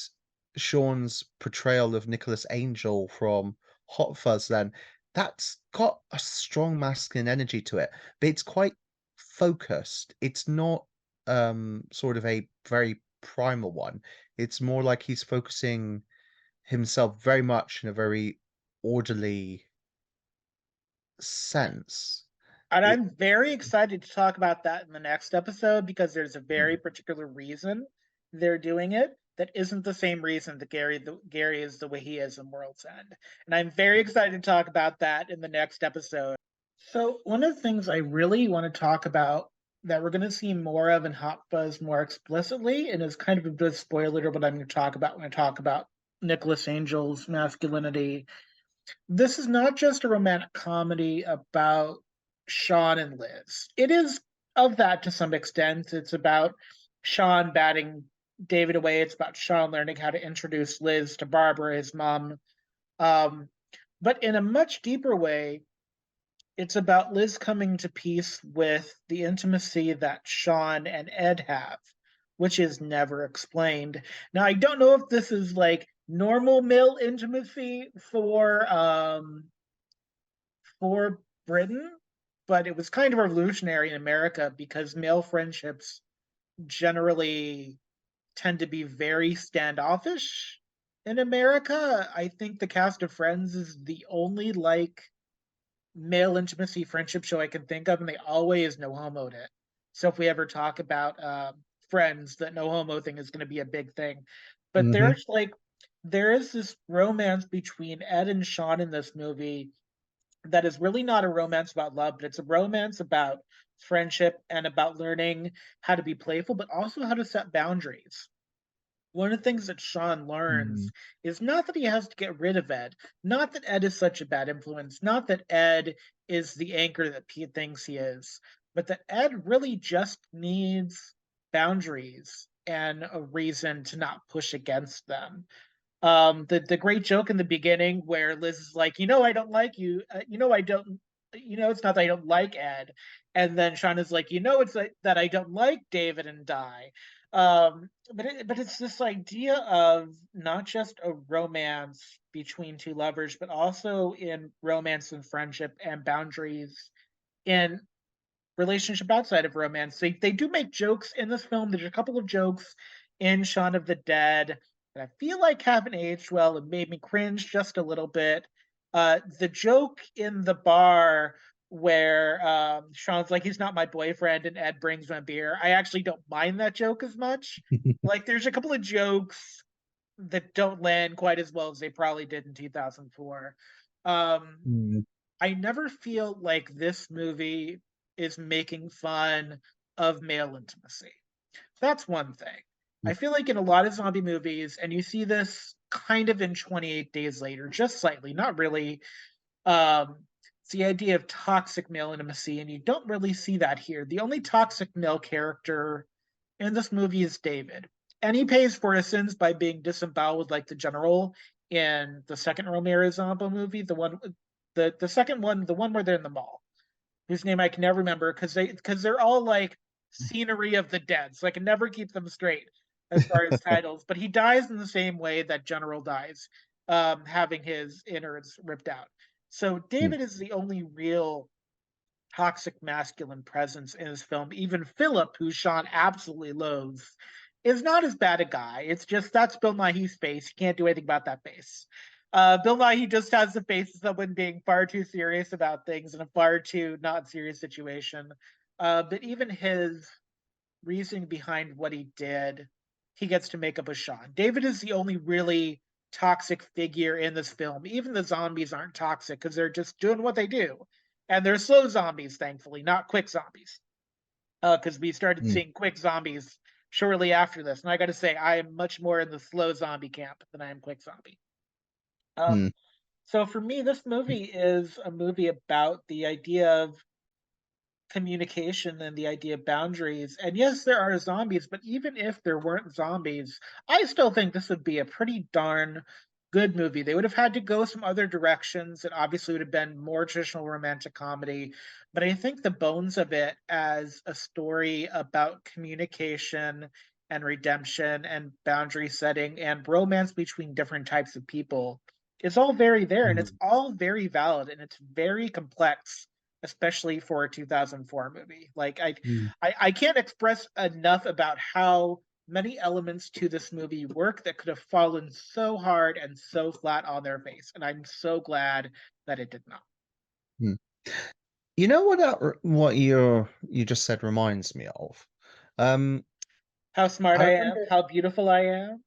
Sean's portrayal of Nicholas Angel from Hot Fuzz, then that's got a strong masculine energy to it, but it's quite focused. It's not sort of a very primal one. It's more like he's focusing himself very much in a very orderly sense. And It I'm very excited to talk about that in the next episode, because there's a very mm, particular reason they're doing it that isn't the same reason that Gary is the way he is in World's End. And I'm very excited to talk about that in the next episode. So one of the things I really want to talk about that we're going to see more of in Hot Fuzz more explicitly, and is kind of a good spoiler of what I'm going to talk about when I talk about Nicholas Angel's masculinity. This is not just a romantic comedy about Shaun and Liz. It is of that to some extent. It's about Shaun batting David away. It's about Shaun learning how to introduce Liz to Barbara, his mom. Um, but in a much deeper way, it's about Liz coming to peace with the intimacy that Shaun and Ed have, which is never explained. Now, I don't know if this is like normal male intimacy for Britain, but it was kind of revolutionary in America because male friendships generally tend to be very standoffish in America. I think the cast of Friends is the only like male intimacy friendship show I can think of, and they always no homoed it. So if we ever talk about Friends, that no homo thing is going to be a big thing. But mhm, there is this romance between Ed and Shaun in this movie that is really not a romance about love, but it's a romance about friendship and about learning how to be playful, but also how to set boundaries. One of the things that Shaun learns mm, is not that he has to get rid of Ed, not that Ed is such a bad influence, not that Ed is the anchor that Pete thinks he is, but that Ed really just needs boundaries and a reason to not push against them. The great joke in the beginning where Liz is like, I don't like you, I don't. it's not that I don't like Ed. And then Shaun is like, it's like that I don't like David and Di. But it's this idea of not just a romance between two lovers, but also in romance and friendship and boundaries in relationship outside of romance. They do make jokes in this film. There's a couple of jokes in Shaun of the Dead that I feel like haven't aged well and made me cringe just a little bit. The joke in the bar where Sean's like, he's not my boyfriend, and Ed brings my beer. I actually don't mind that joke as much. Like, there's a couple of jokes that don't land quite as well as they probably did in 2004. Um, Mm, I never feel like this movie is making fun of male intimacy. That's one thing. I mm, feel like in a lot of zombie movies, and you see this kind of in 28 Days Later, just slightly, not really. It's the idea of toxic male intimacy, and you don't really see that here. The only toxic male character in this movie is David, and he pays for his sins by being disemboweled like the general in the second Romero zombie movie, the second one, the one where they're in the mall, whose name I can never remember because they're all like scenery of the dead, so I can never keep them straight as far as titles. But he dies in the same way that General dies, having his innards ripped out. So mm, David is the only real toxic masculine presence in his film. Even Philip, who Shaun absolutely loathes, is not as bad a guy. It's just that's Bill Nighy's face. He can't do anything about that face. Bill Nighy just has the face of someone being far too serious about things in a far too not serious situation. But even his reasoning behind what he did, he gets to make up with Shaun. David is the only really toxic figure in this film. Even the zombies aren't toxic because they're just doing what they do. And they're slow zombies, thankfully, not quick zombies. Because we started mm, seeing quick zombies shortly after this. And I got to say, I am much more in the slow zombie camp than I am quick zombie. mm, Um, so for me, this movie is a movie about the idea of communication and the idea of boundaries. And yes, there are zombies, but even if there weren't zombies, I still think this would be a pretty darn good movie. They would have had to go some other directions. It obviously would have been more traditional romantic comedy, but I think the bones of it as a story about communication and redemption and boundary setting and romance between different types of people is all very there, and it's mm, all very valid, and it's very complex, especially for a 2004 movie. Like mm, I can't express enough about how many elements to this movie work that could have fallen so hard and so flat on their face, and I'm so glad that it did not. mm. You know what you just said reminds me of? Um, How smart I I am, remember how beautiful I am,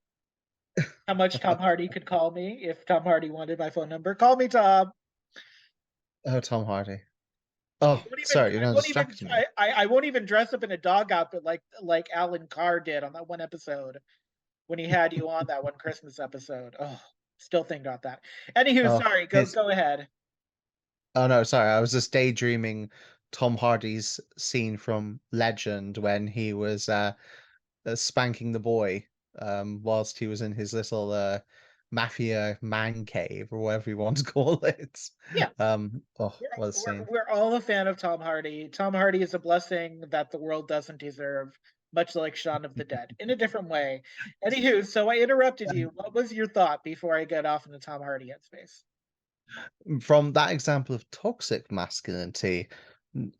how much Tom Hardy could call me if Tom Hardy wanted my phone number. Call me Tom. oh, Tom Hardy. Oh, I won't even. sorry, you're I gonna won't even. distract me. I won't even dress up in a dog outfit like Alan Carr did on that one episode when he had you on that one Christmas episode. Oh, still think about that. Anywho, Oh, sorry. Go his go ahead. oh no, sorry, I was just daydreaming Tom Hardy's scene from Legend when he was spanking the boy whilst he was in his little mafia man cave or whatever you want to call it. Yeah, Oh, we're, what a we're scene. we're all a fan of Tom Hardy. Tom Hardy is a blessing that the world doesn't deserve, much like Shaun of the Dead, in a different way. Anywho, so I interrupted you. What was your thought before I get off into Tom Hardy headspace? From that example of toxic masculinity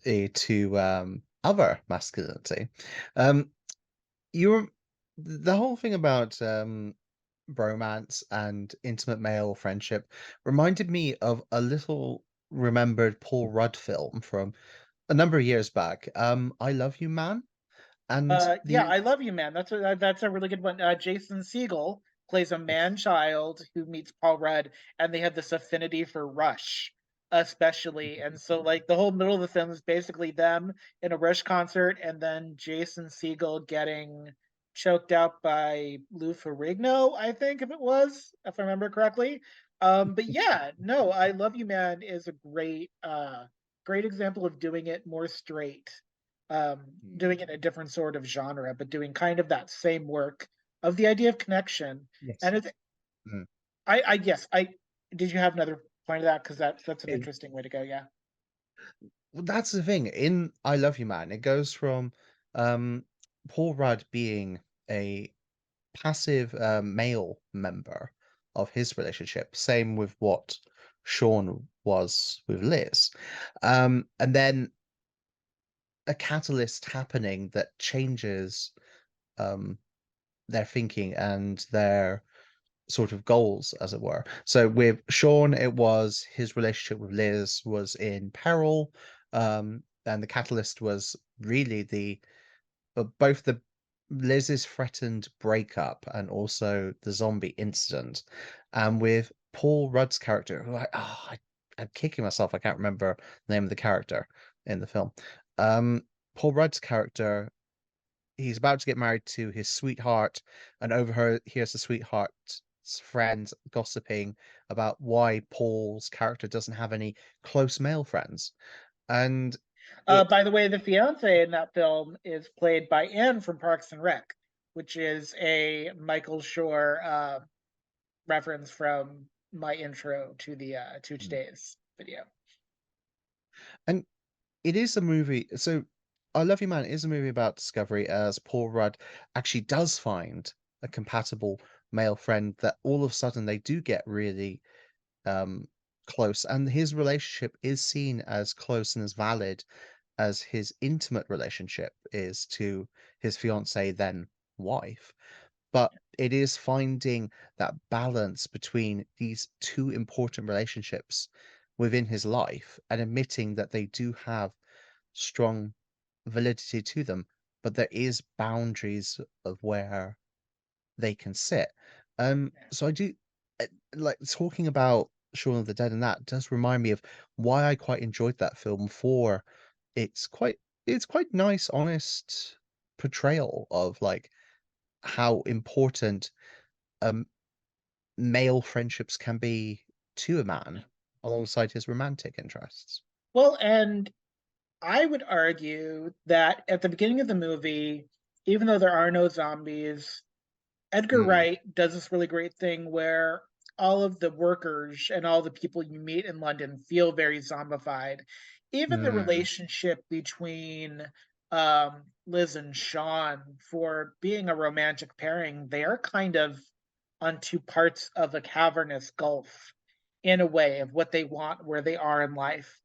to other masculinity, um, you're the whole thing about romance and intimate male friendship reminded me of a little remembered Paul Rudd film from a number of years back. I Love You Man, and Yeah, the I love you, man. That's a really good one. Jason Segel plays a man child who meets Paul Rudd, and they have this affinity for Rush, especially. And so, like, the whole middle of the film is basically them in a Rush concert, and then Jason Segel getting choked out by Lou Ferrigno, I think, if I remember correctly. But yeah, no, I love you, man is a great example of doing it more straight, Mm, doing it in a different sort of genre, but doing kind of that same work of the idea of connection. yes. And it's, Mm. I guess, did you have another point of that? Because that's an It, interesting way to go. Yeah. Well, that's the thing. In I Love You Man, it goes from um, Paul Rudd being a passive male member of his relationship, same with what Shaun was with Liz. And then a catalyst happening that changes um, their thinking and their sort of goals, as it were. So with Shaun, it was his relationship with Liz was in peril, and the catalyst was really both the Liz's threatened breakup and also the zombie incident. And with Paul Rudd's character, who I'm kicking myself, I can't remember the name of the character in the film. Paul Rudd's character, he's about to get married to his sweetheart, and here's the sweetheart's friends gossiping about why Paul's character doesn't have any close male friends. And it By the way, the fiance in that film is played by Anne from Parks and Rec, which is a Michael Shore reference from my intro to today's video. and it is a movie. So I Love You Man is a movie about discovery, as Paul Rudd actually does find a compatible male friend that all of a sudden they do get really um close, and his relationship is seen as close and as valid as his intimate relationship is to his fiancee, then wife. But it is finding that balance between these two important relationships within his life and admitting that they do have strong validity to them, but there is boundaries of where they can sit. So I do like talking about Shaun of the Dead, and that does remind me of why I quite enjoyed that film for its quite nice, honest portrayal of like how important um male friendships can be to a man alongside his romantic interests. Well, and I would argue that at the beginning of the movie, even though there are no zombies, Edgar Mm, Wright does this really great thing where all of the workers and all the people you meet in London feel very zombified. Even the mm, relationship between Liz and Shaun, for being a romantic pairing, they are kind of on two parts of a cavernous gulf in a way of what they want, where they are in life.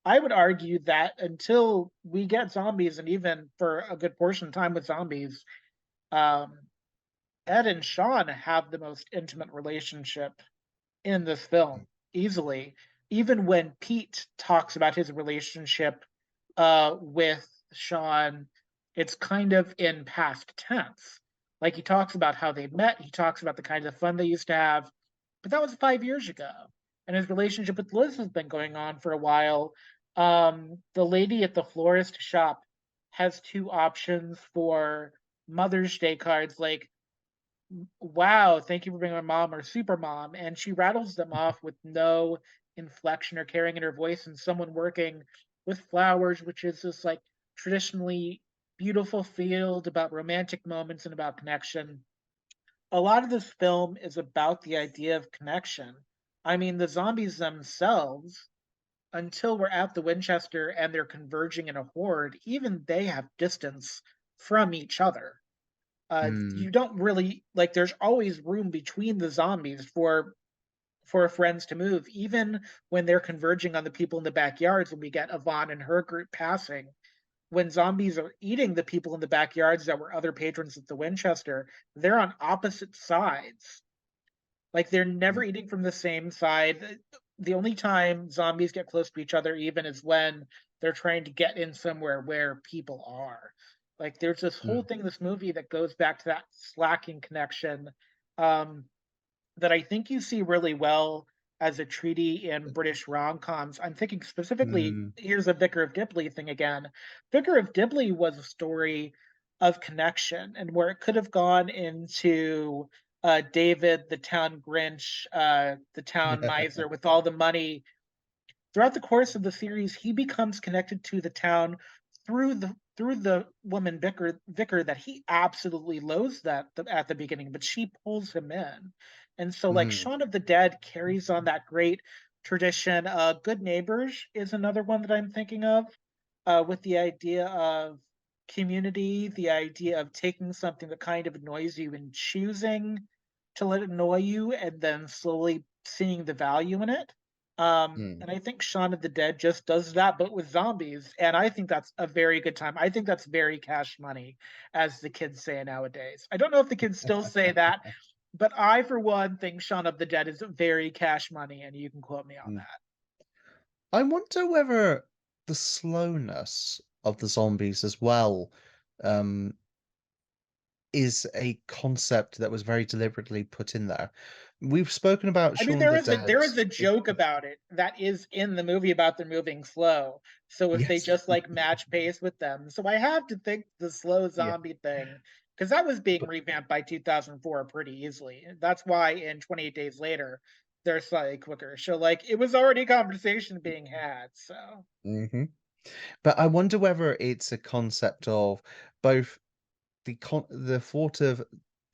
I would argue that until we get zombies, and even for a good portion of time with zombies, um, Ed and Shaun have the most intimate relationship in this film, easily. Even when Pete talks about his relationship with Shaun, it's kind of in past tense. Like he talks about how they met, he talks about the kind of fun they used to have, but that was 5 years ago. And his relationship with Liz has been going on for a while. The lady at the florist shop has two options for Mother's Day cards, like wow, thank you for being my mom or super mom. And she rattles them off with no inflection or caring in her voice. And someone working with flowers, which is this like traditionally beautiful field about romantic moments and about connection. A lot of this film is about the idea of connection. I mean, the zombies themselves, until we're at the Winchester and they're converging in a horde, even they have distance from each other. mm, You don't really like. There's always room between the zombies for friends to move, even when they're converging on the people in the backyards. When we get Yvonne and her group passing, when zombies are eating the people in the backyards that were other patrons at the Winchester, they're on opposite sides. Like they're never mm, eating from the same side. The only time zombies get close to each other even is when they're trying to get in somewhere where people are. Like there's this whole mm, thing in this movie that goes back to that slacking connection, um, that I think you see really well as a treaty in British rom-coms. I'm thinking specifically, mm. here's a Vicar of Dibley thing again. Vicar of Dibley was a story of connection, and where it could have gone into David, the town Grinch, the town miser with all the money. Throughout the course of the series, he becomes connected to the town through the woman vicar that he absolutely loathes at the beginning, but she pulls him in. And so like Mm, Shaun of the Dead carries on that great tradition. Good Neighbors is another one that I'm thinking of, with the idea of community, the idea of taking something that kind of annoys you and choosing to let it annoy you, and then slowly seeing the value in it. Mm. And I think Shaun of the Dead just does that, but with zombies. And I think that's a very good time. I think that's very cash money, as the kids say nowadays. I don't know if the kids still say that, but I, for one, think Shaun of the Dead is very cash money, and you can quote me on Mm. that. I wonder whether the slowness of the zombies as well, um, is a concept that was very deliberately put in there. We've spoken about I mean, Shaun the Dead. there is a joke about it that is in the movie about them moving slow. So if they Yes. just like match pace with them, so I have to think the slow Yeah. zombie thing, because that was being But revamped by 2004 pretty easily. That's why in 28 Days Later they're slightly quicker. So like it was already a conversation being had. So mhm. But I wonder whether it's a concept of both the thought of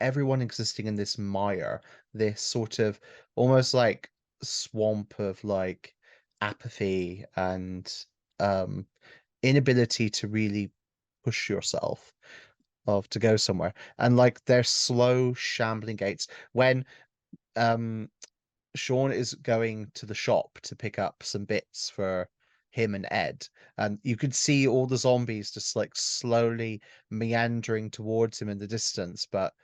everyone existing in this mire, this sort of almost like swamp of like apathy and um inability to really push yourself of to go somewhere. And like their slow shambling gaits when um Shaun is going to the shop to pick up some bits for him and Ed, and you could see all the zombies just like slowly meandering towards him in the distance, but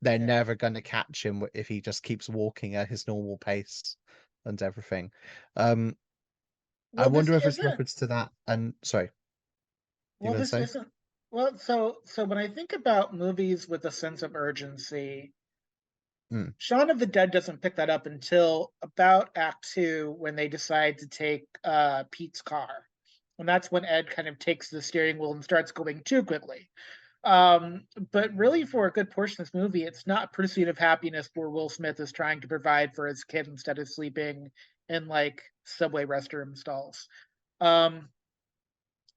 they're yeah. never going to catch him if he just keeps walking at his normal pace and everything. Um, I Well, this wonder if it's isn't. reference to that. And sorry, you Well, gonna this say? isn't. Well, so when I think about movies with a sense of urgency, Mm, Shaun of the Dead doesn't pick that up until about Act Two, when they decide to take Pete's car, and that's when Ed kind of takes the steering wheel and starts going too quickly. But really, for a good portion of this movie, it's not pursuit of happiness where Will Smith is trying to provide for his kid instead of sleeping in like subway restroom stalls. Um,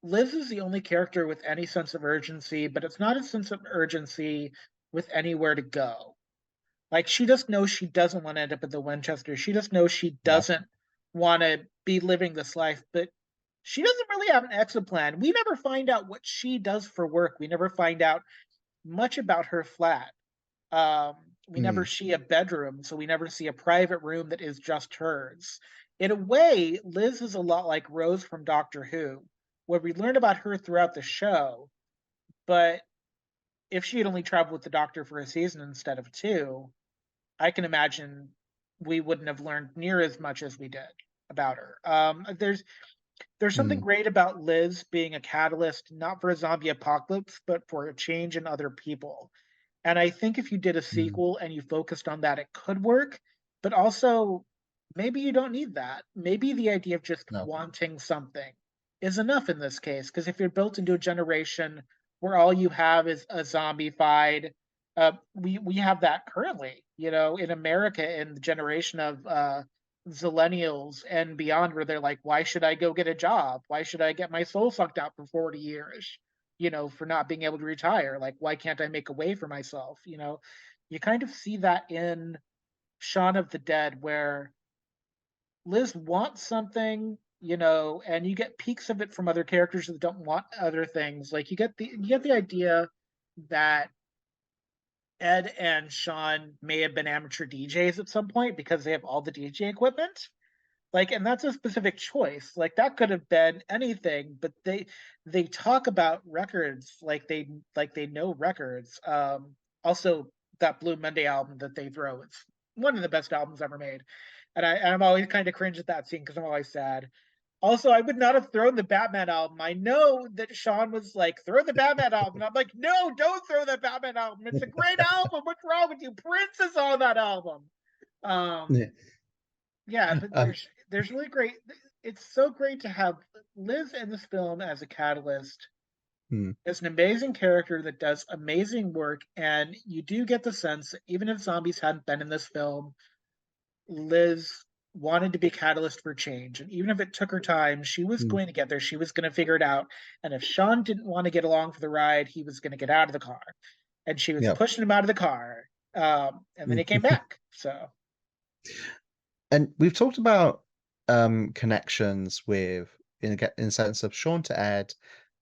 Liz is the only character with any sense of urgency, but it's not a sense of urgency with anywhere to go. Like she just knows she doesn't want to end up at the Winchester. She just knows she yeah. doesn't want to be living this life, but she doesn't really have an exit plan. We never find out what she does for work. We never find out much about her flat. We never Mm, see a bedroom, so we never see a private room that is just hers. In a way, Liz is a lot like Rose from Doctor Who, where we learn about her throughout the show, but if she had only traveled with the Doctor for a season instead of two, I can imagine we wouldn't have learned near as much as we did about her. There's something mm, great about Liz being a catalyst, not for a zombie apocalypse, but for a change in other people. And I think if you did a mm, sequel and you focused on that, it could work. But also, maybe you don't need that. Maybe the idea of just no. wanting something is enough in this case. Because if you're built into a generation where all you have is a zombified, we have that currently, in America, in the generation of zillennials and beyond, where they're like, why should I go get a job? Why should I get my soul sucked out for 40 years? For not being able to retire. Like, why can't I make a way for myself? You kind of see that in Shaun of the Dead, where Liz wants something, and you get peaks of it from other characters that don't want other things. Like you get the idea that Ed and Shaun may have been amateur DJs at some point because they have all the DJ equipment. Like, and that's a specific choice. Like that could have been anything, but they talk about records like they know records. Also, that Blue Monday album that they throw is one of the best albums ever made, and I'm always kind of cringe at that scene because I'm always sad. Also, I would not have thrown the Batman album. I know that Shaun was like, throw the Batman album. And I'm like, no, don't throw the Batman album. It's a great album. What's wrong with you? Prince is on that album. Um, Yeah. yeah, but Um, there's really great. It's so great to have Liz in this film as a catalyst. mm, It's an amazing character that does amazing work, and you do get the sense that even if zombies hadn't been in this film, Liz wanted to be a catalyst for change. And even if it took her time, she was mm, going to get there. She was going to figure it out. And if Shaun didn't want to get along for the ride, he was going to get out of the car. And she was yeah. pushing him out of the car. And then he came Mm. back. So And we've talked about connections with in the sense of Shaun to Ed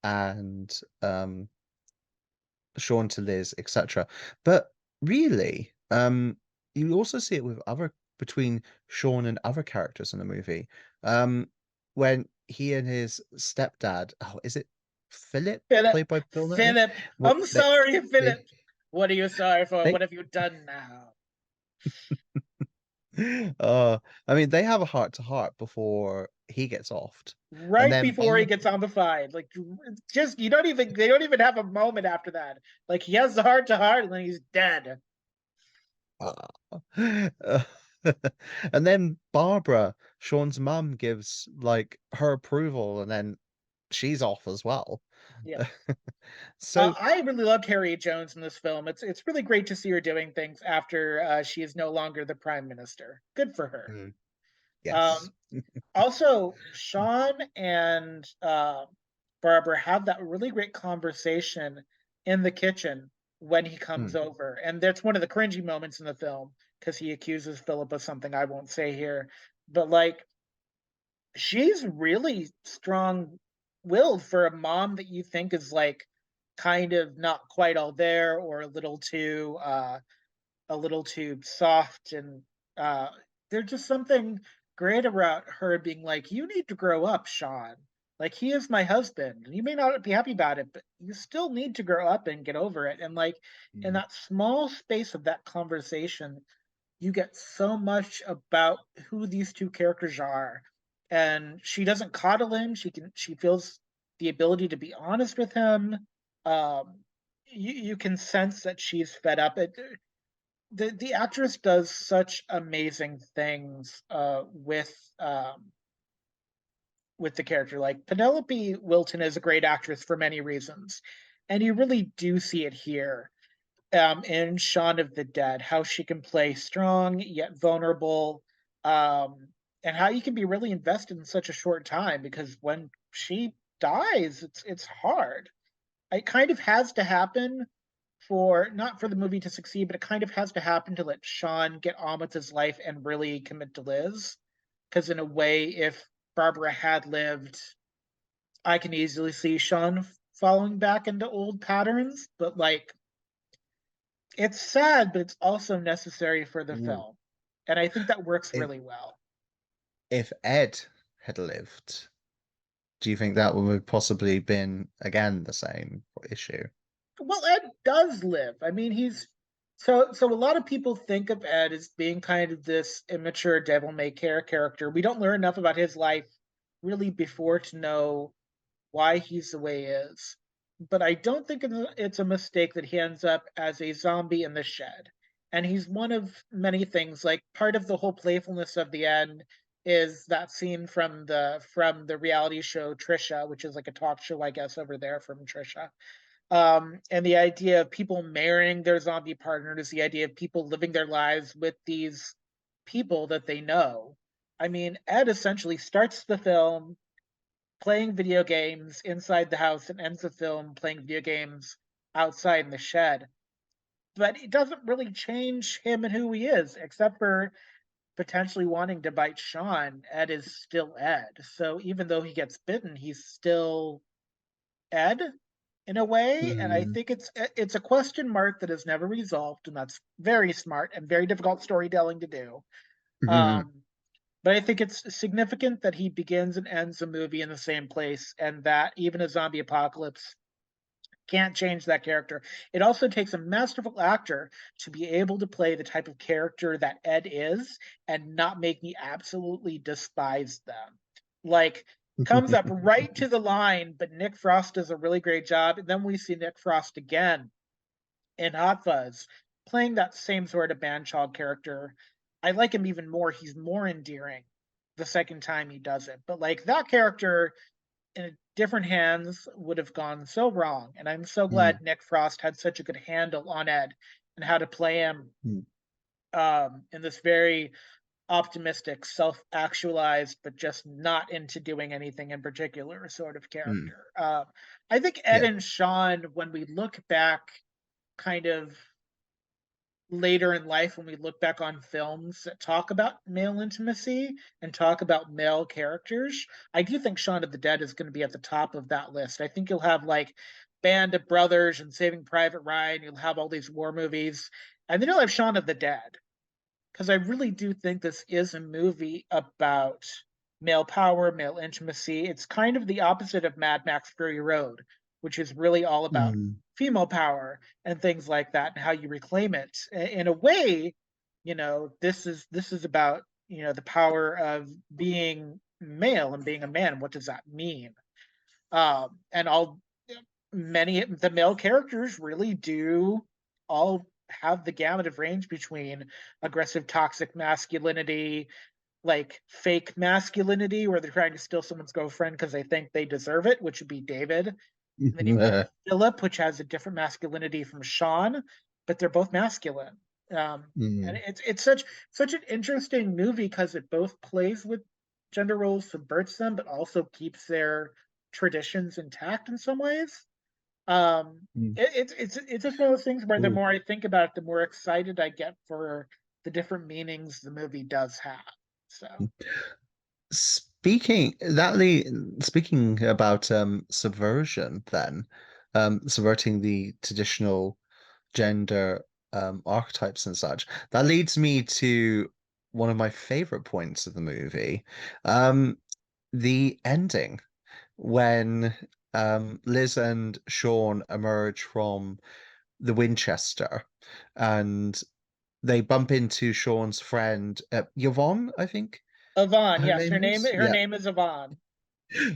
and Shaun to Liz, etc. But really, you also see it with other between Shaun and other characters in the movie. When he and his stepdad, oh, is it Philip, Philip, played by Bill Nighy? Philip, What I'm sorry, Philip. they What are you sorry for? they What have you done now? uh, I mean, they have a heart to heart before he gets offed, and Right then before he Barb. gets zombified, like just you don't even they don't even have a moment after that. Like he has the heart to heart, and then he's dead. And then Barbara, Sean's mum, gives like her approval, and then she's off as well. Yeah. So, I really loved Harriet Jones in this film. It's really great to see her doing things after she is no longer the prime minister. Good for her. mm, yes. Um, Also, Shaun and Barbara have that really great conversation in the kitchen when he comes Mm, over, and that's one of the cringy moments in the film because he accuses Philip of something I won't say here. But like, she's really strong-willed for a mom that you think is like kind of not quite all there or a little too soft and uh there's just something great about her being like, you need to grow up, Shaun. Like he is my husband and you may not be happy about it, but you still need to grow up and get over it. And like in mm, that small space of that conversation, you get so much about who these two characters are. And she doesn't coddle him. She feels the ability to be honest with him. Um you can sense that she's fed up. The actress does such amazing things with the character. Like Penelope Wilton is a great actress for many reasons, and you really do see it here in Shaun of the Dead, how she can play strong yet vulnerable, um, and how you can be really invested in such a short time because when she dies, it's hard. It kind of has to happen for not for the movie to succeed, but it kind of has to happen to let Shaun get on with his life and really commit to Liz. Because in a way, if Barbara had lived, I can easily see Shaun falling back into old patterns. But like, it's sad, but it's also necessary for the ooh. film, and I think that works If really well. if Ed had lived, do you think that would have possibly been again the same issue? Well, Ed does live. I mean, he's so a lot of people think of Ed as being kind of this immature devil may care character. We don't learn enough about his life really before to know why he's the way he is. But I don't think it's a mistake that he ends up as a zombie in the shed. And he's one of many things. Like part of the whole playfulness of the end is that scene from the reality show Trisha, which is like a talk show, I guess, over there from Trisha, and the idea of people marrying their zombie partners, the idea of people living their lives with these people that they know. I mean, Ed essentially starts the film playing video games inside the house and ends the film playing video games outside in the shed. But it doesn't really change him and who he is, except for potentially wanting to bite Shaun. Ed is still Ed. So even though he gets bitten, he's still Ed in a way, and I Mm, think it's a question mark that is never resolved, and that's very smart and very difficult storytelling to do. mhm, Um, but I think it's significant that he begins and ends the movie in the same place, and that even a zombie apocalypse can't change that character. It also takes a masterful actor to be able to play the type of character that Ed is and not make me absolutely despise them. Like, comes up right to the line, but Nick Frost does a really great job. And then we see Nick Frost again in Hot Fuzz playing that same sort of man-child character. I like him even more. He's more endearing the second time he does it. But like that character in different hands would have gone so wrong. And I'm so mm, glad Nick Frost had such a good handle on Ed and how to play him mm, in this very optimistic, self-actualized, but just not into doing anything in particular sort of mm. character. I think Ed Yeah. and Shaun, when we look back, kind of later in life when we look back on films that talk about male intimacy and talk about male characters, I do think Shaun of the Dead is going to be at the top of that list. I think you'll have like Band of Brothers and Saving Private Ryan. You'll have all these war movies, and then you'll have Shaun of the Dead, because I really do think this is a movie about male power, male intimacy. It's kind of the opposite of Mad Max Fury Road, which is really all about Mm, female power and things like that and how you reclaim it. In a way, this is about, the power of being male and being a man. What does that mean? And all many the male characters really do all have the gamut of range between aggressive toxic masculinity, like fake masculinity where they're trying to steal someone's girlfriend because they think they deserve it, which would be David. And then you've got Philip, which has a different masculinity from Shaun, but they're both masculine. And mm, it's such an interesting movie because it both plays with gender roles, subverts them, but also keeps their traditions intact in some ways. mm. It's just one of those things where the Ooh. more I think about it, the more excited I get for the different meanings the movie does have. So Speaking about subversion, then subverting the traditional gender archetypes and such, that leads me to one of my favorite points of the movie, um, the ending when Liz and Shaun emerge from the Winchester and they bump into Shaun's friend, Yvonne, I think Yvonne, her yes, name is. her Yeah. name is Yvonne.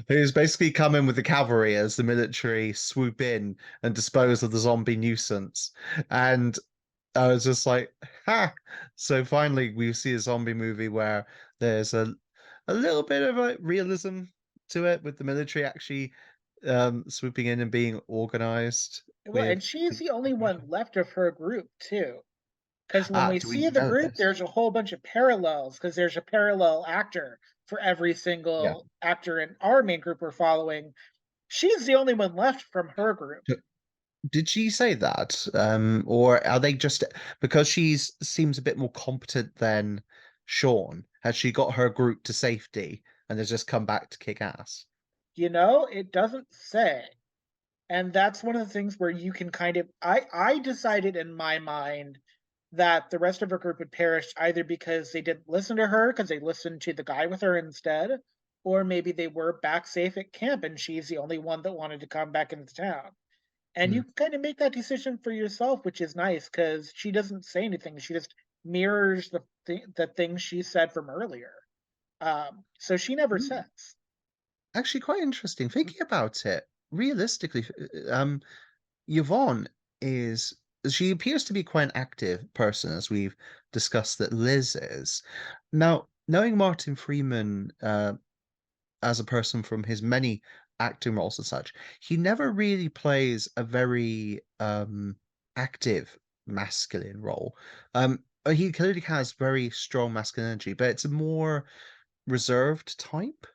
Who's basically come in with the cavalry as the military swoop in and dispose of the zombie nuisance. And I was just like, ha! So finally we see a zombie movie where there's a little bit of a realism to it with the military actually swooping in and being organized Well, with and she's the the only one aggression. left of her group too. Because when Ah, we do we see the know group, this? there's a whole bunch of parallels. Because there's a parallel actor for every Yeah. single actor in our main group we're following. She's the only one left from her group. Did she say that? Or are they just because she's seems a bit more competent than Shaun? Has she got her group to safety and has just come back to kick ass? It doesn't say. And that's one of the things where you can kind of I decided in my mind that the rest of her group had perished either because they didn't listen to her because they listened to the guy with her instead, or maybe they were back safe at camp and she's the only one that wanted to come back into town. And Hmm. you can kind of make that decision for yourself, which is nice because she doesn't say anything. She just mirrors the things she said from earlier. So she never Hmm. says. Actually, quite interesting. Thinking about it, realistically, Yvonne is she appears to be quite an active person, as we've discussed that Liz is. Now, knowing Martin Freeman, as a person from his many acting roles and such, he never really plays a very active masculine role. He clearly has very strong masculinity, but it's a more reserved type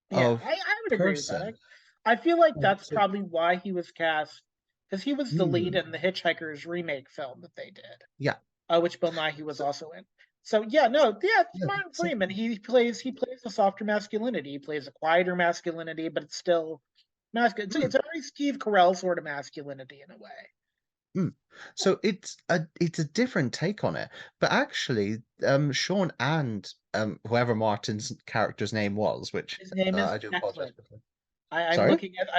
Yeah, of I would agree with that. person. I feel like Oh, that's probably why he was cast, because he was the lead hmm, in the Hitchhiker's remake film that they did, yeah. which Bill Nighy was So, also in. So yeah, no, yeah, it's yeah, Martin so, Freeman. He plays a softer masculinity. He plays a quieter masculinity, but it's still masculine. It's, hmm, it's a very Steve Carell sort of masculinity in a way. hmm. So it's a different take on it. But actually, Sean and whoever Martin's character's name was, which His name is I do apologize Declan. for. I'm Sorry?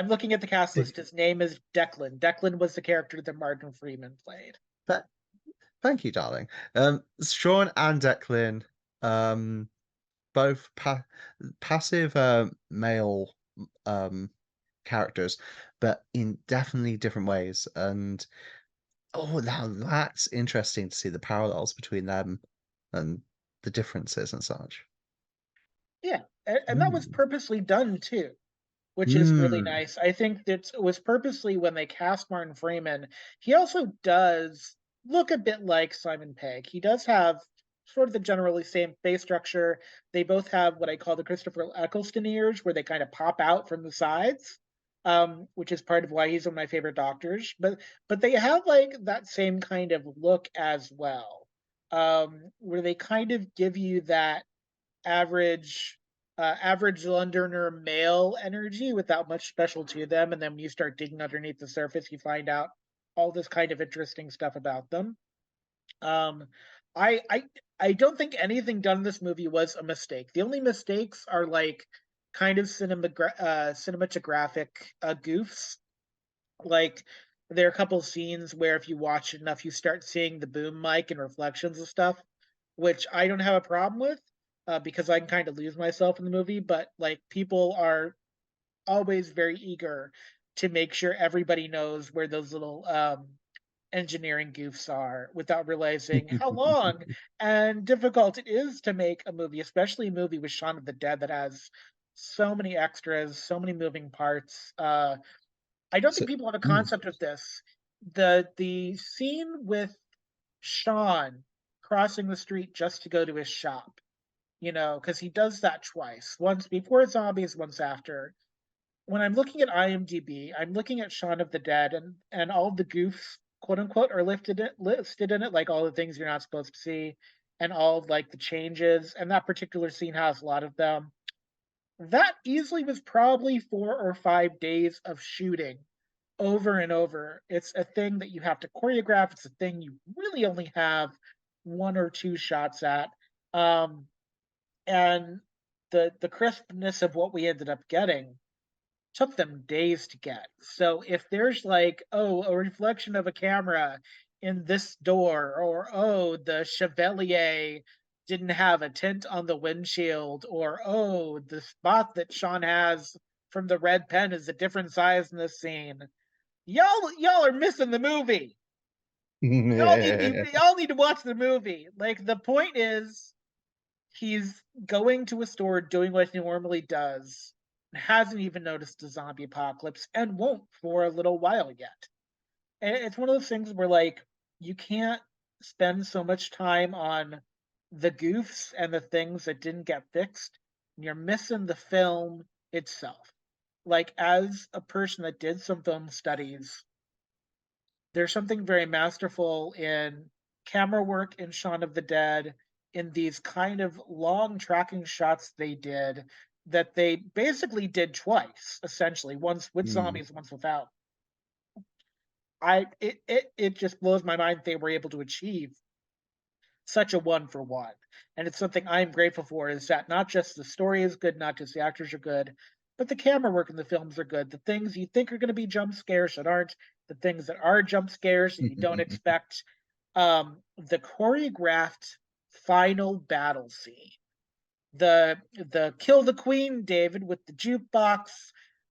looking at the cast list. His name is Declan. Declan was the character that Martin Freeman played. Th- Thank you, darling. Sean and Declan, um, both passive male um characters, but in definitely different ways. And oh, now that's interesting to see the parallels between them and the differences and such. Yeah, and that was Mm. purposely done too, which is really Mm. nice. I think that it was purposely when they cast Martin Freeman. He also does look a bit like Simon Pegg. He does have sort of the generally same face structure. They both have what I call the Christopher Eccleston ears, where they kind of pop out from the sides. which is part of why he's one of my favorite doctors. But they have like that same kind of look as well, where they kind of give you that average average Londoner male energy without much special to them, and then when you start digging underneath the surface, you find out all this kind of interesting stuff about them. Um, I I I don't think anything done in this movie was a mistake. The only mistakes are like kind of cinematographic goofs. Like there are a couple scenes where if you watch it enough, you start seeing the boom mic and reflections and stuff, which I don't have a problem with because I can kind of lose myself in the movie. But like people are always very eager to make sure everybody knows where those little engineering goofs are without realizing how long and difficult it is to make a movie, especially a movie with Shaun of the Dead that has so many extras, so many moving parts. I don't So, think people have a mm, concept of this. The scene with Shaun crossing the street just to go to his shop, because he does that twice, once before zombies, once after. When I'm looking at IMDb, I'm looking at Shaun of the Dead, and all the goofs, quote unquote, are listed in it, like all the things you're not supposed to see, and all of, like the changes. And that particular scene has a lot of them. That easily was probably 4 or 5 days of shooting over and over. It's a thing that you have to choreograph. It's a thing you really only have one or two shots at. Um, and the crispness of what we ended up getting took them days to get. So if there's like, oh, a reflection of a camera in this door, or oh, the Chevalier didn't have a tint on the windshield, or oh, the spot that Shaun has from the red pen is a different size in this scene. Y'all are missing the movie. Y'all need to watch the movie. Like the point is he's going to a store doing what he normally does, hasn't even noticed the zombie apocalypse, and won't for a little while yet. And it's one of those things where, like, you can't spend so much time on the goofs and the things that didn't get fixed. And you're missing the film itself. Like, as a person that did some film studies, there's something very masterful in camera work in Shaun of the Dead, in these kind of long tracking shots they did that they basically did twice, essentially, once with mm, zombies, once without. It just blows my mind they were able to achieve such a one for one. And it's something I'm grateful for, is that not just the story is good, not just the actors are good, but the camera work in the films are good. The things you think are going to be jump scares that aren't, the things that are jump scares that you don't expect. The choreographed final battle scene, the kill the queen, David, with the jukebox,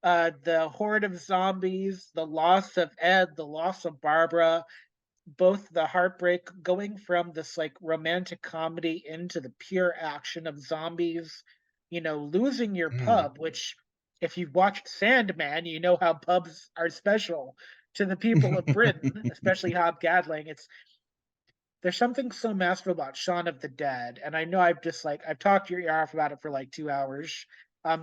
the horde of zombies, the loss of Ed, the loss of Barbara, both the heartbreak going from this like romantic comedy into the pure action of zombies, losing your mm. pub, which if you've watched Sandman, you know how pubs are special to the people of Britain, especially Hob Gadling. There's something so masterful about Shaun of the Dead, and I know I've talked your ear off about it for like 2 hours.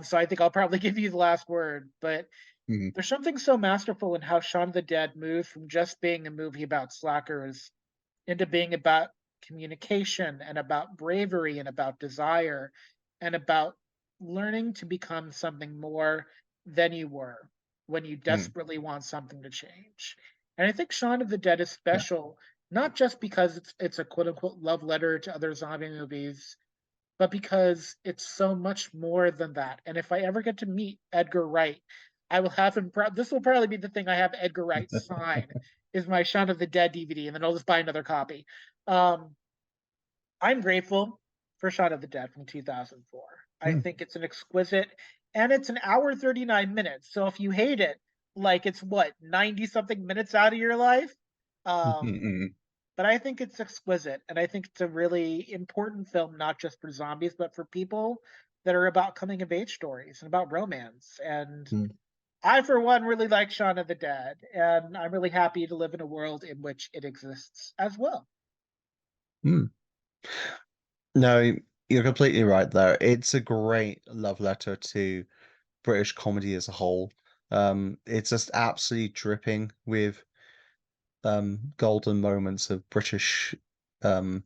So I think I'll probably give you the last word, but Mm, there's something so masterful in how Shaun of the Dead moved from just being a movie about slackers into being about communication and about bravery and about desire and about learning to become something more than you were when you mm, desperately want something to change. And I think Shaun of the Dead is yeah. special, not just because it's a quote unquote love letter to other zombie movies, but because it's so much more than that. And if I ever get to meet Edgar Wright, I will have him. This will probably be the thing I have Edgar Wright sign, is my Shaun of the Dead DVD, and then I'll just buy another copy. Um, I'm grateful for Shaun of the Dead from 2004. I Mm, think it's an exquisite, and it's an hour 39 minutes. So if you hate it, like it's what 90 something minutes out of your life. mm, Um, mm, but I think it's exquisite, and I think it's a really important film, not just for zombies, but for people that are about coming of age stories and about romance. And mm, I, for one, really like Shaun of the Dead, and I'm really happy to live in a world in which it exists as well. mm. No, you're completely right there. It's a great love letter to British comedy as a whole. It's just absolutely dripping with golden moments of um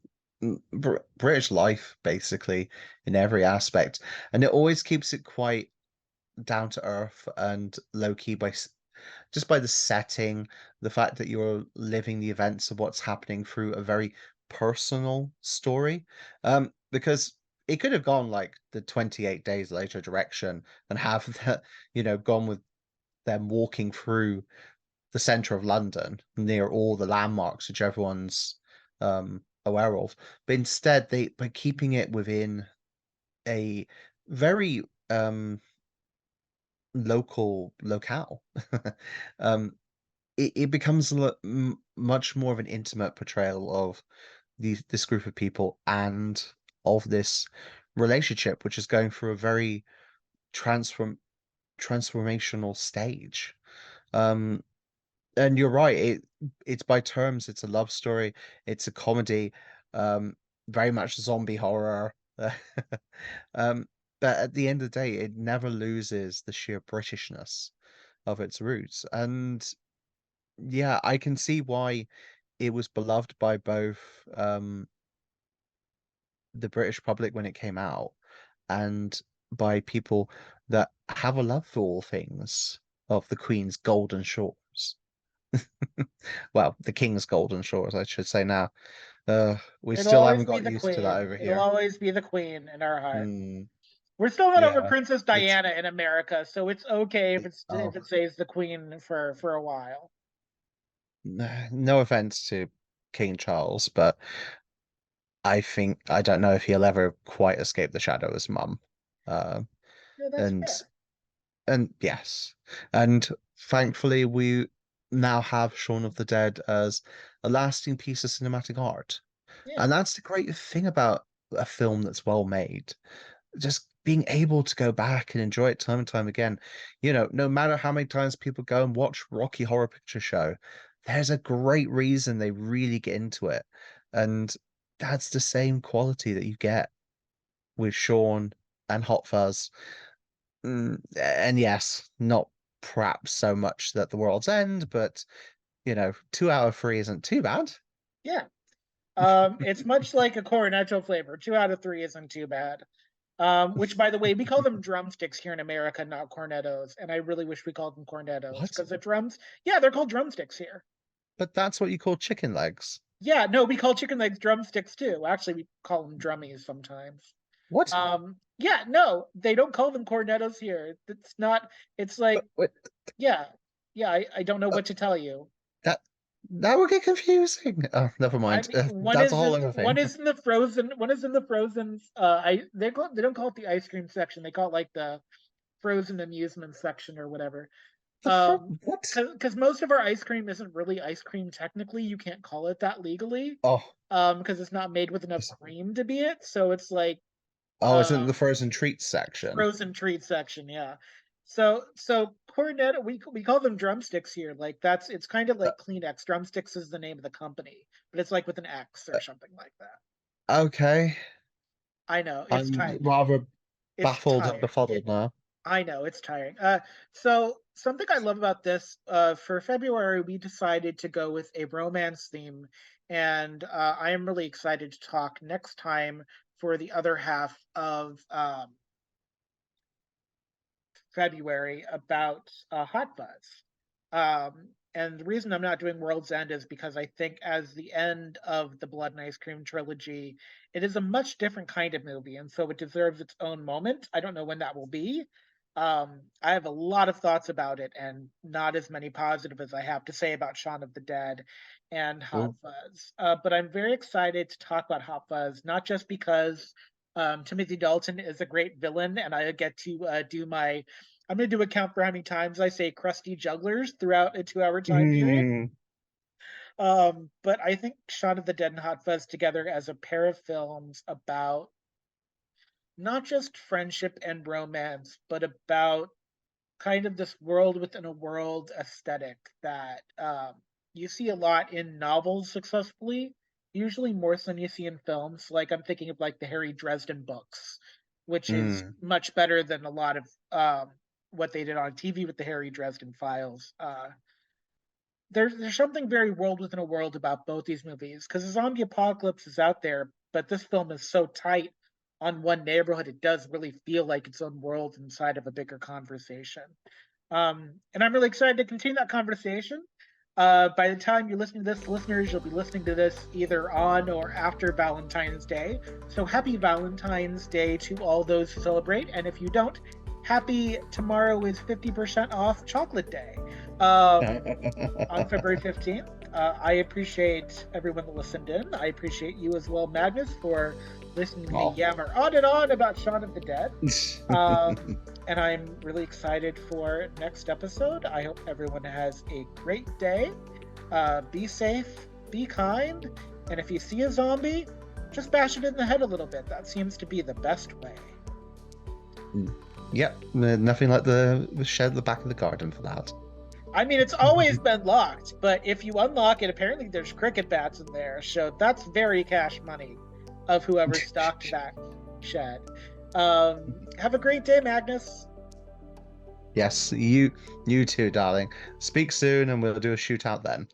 British life, basically, in every aspect, and it always keeps it quite down to earth and low key just by the setting, the fact that you're living the events of what's happening through a very personal story. Because it could have gone like the 28 Days Later direction and have that, gone with them walking through the center of London near all the landmarks which everyone's aware of. But instead, by keeping it within a very local locale. um, it becomes much more of an intimate portrayal of this group of people and of this relationship, which is going through a very transform transformational stage. Um, and you're right, it's by terms, it's a love story, it's a comedy, um, very much zombie horror. Um, but at the end of the day, it never loses the sheer Britishness of its roots. And yeah, I can see why it was beloved by both the British public when it came out and by people that have a love for all things of the Queen's golden shores. Well, the King's golden shores, I should say now. We It'll still haven't always be got the used to that queen. over It'll here. always be the queen in our heart. Mm, We're still not over yeah, Princess it's Diana in America, so it's okay if oh, it stays the queen for a while. no offense to King Charles, but I don't know if he'll ever quite escape the shadow as mum. Uh, No, that's and fair. and yes, and thankfully we now have Shaun of the Dead as a lasting piece of cinematic art. Yeah, And that's the great thing about a film that's well made. Just being able to go back and enjoy it time and time again. No matter how many times people go and watch Rocky Horror Picture Show, there's a great reason they really get into it. And that's the same quality that you get with Shaun and Hot Fuzz. And yes, not perhaps so much that the world's end, but 2 out of 3 isn't too bad. yeah. It's much like a Cornetto flavor. 2 out of 3 isn't too bad. Which, by the way, we call them drumsticks here in America, not cornettos. And I really wish we called them cornettos What? because the drums, yeah, they're called drumsticks here. But that's what you call chicken legs. Yeah, no, we call chicken legs drumsticks too. Actually, we call them drummies sometimes. What? Yeah, no, they don't call them cornettos here. It's not. It's like, What? yeah, yeah. I don't know what to tell you. That that would get confusing. Oh, never I mind. mean, That's a whole other one thing. is in the frozen. One is in the frozen. They don't call it the ice cream section. They call it like the frozen amusement section or whatever. What? Because most of our ice cream isn't really ice cream technically. You can't call it that legally. Oh, Because it's not made with enough cream to be it. So it's like oh, it's in uh the frozen treats section. frozen treat section. Yeah. So cornetto, we call them drumsticks here. Like that's it's kind of Uh, like Kleenex. Drumsticks is the name of the company, but it's like with an X or something like that. okay, I know it's I'm tight. rather It's baffled and tiring. befuddled now. I know it's tiring. So something I love about this, for February, we decided to go with a romance theme, and I am really excited to talk next time for the other half of February about Hot Fuzz. And the reason I'm not doing World's End is because I think, as the end of the Blood and Ice Cream trilogy, it is a much different kind of movie, and so it deserves its own moment. I don't know when that will be. I have a lot of thoughts about it, and not as many positive as I have to say about Shaun of the Dead and Hot Ooh. Fuzz. But I'm very excited to talk about Hot Fuzz, not just because Timothy Dalton is a great villain, and I get to do my I'm going to do a count for how many times I say crusty jugglers throughout a 2 hour time period. Mm, But I think Shaun of the Dead and Hot Fuzz together as a pair of films about not just friendship and romance, but about kind of this world within a world aesthetic that you see a lot in novels successfully, usually more so than you see in films. Like I'm thinking of like the Harry Dresden books, which is mm. much better than a lot of what they did on TV with the Harry Dresden Files. There's something very world within a world about both these movies, because the zombie apocalypse is out there, but this film is so tight on one neighborhood, it does really feel like its own world inside of a bigger conversation. And I'm really excited to continue that conversation. By the time you're listening to this, listeners, you'll be listening to this either on or after Valentine's Day. So happy Valentine's Day to all those who celebrate. And if you don't, happy tomorrow is 50% off Chocolate Day on February 15th. I appreciate everyone that listened in. I appreciate you as well, Magnus, for listening to me yammer on and on about Shaun of the Dead. And I'm really excited for next episode. I hope everyone has a great day. Be safe, be kind, and if you see a zombie, just bash it in the head a little bit. That seems to be the best way. Yep, nothing like the shed at the back of the garden for that. I mean, it's always been locked, but if you unlock it, apparently there's cricket bats in there. So that's very cash money of whoever stocked that shed. Have a great day, Magnus. Yes, you too, darling. Speak soon and we'll do a shootout then.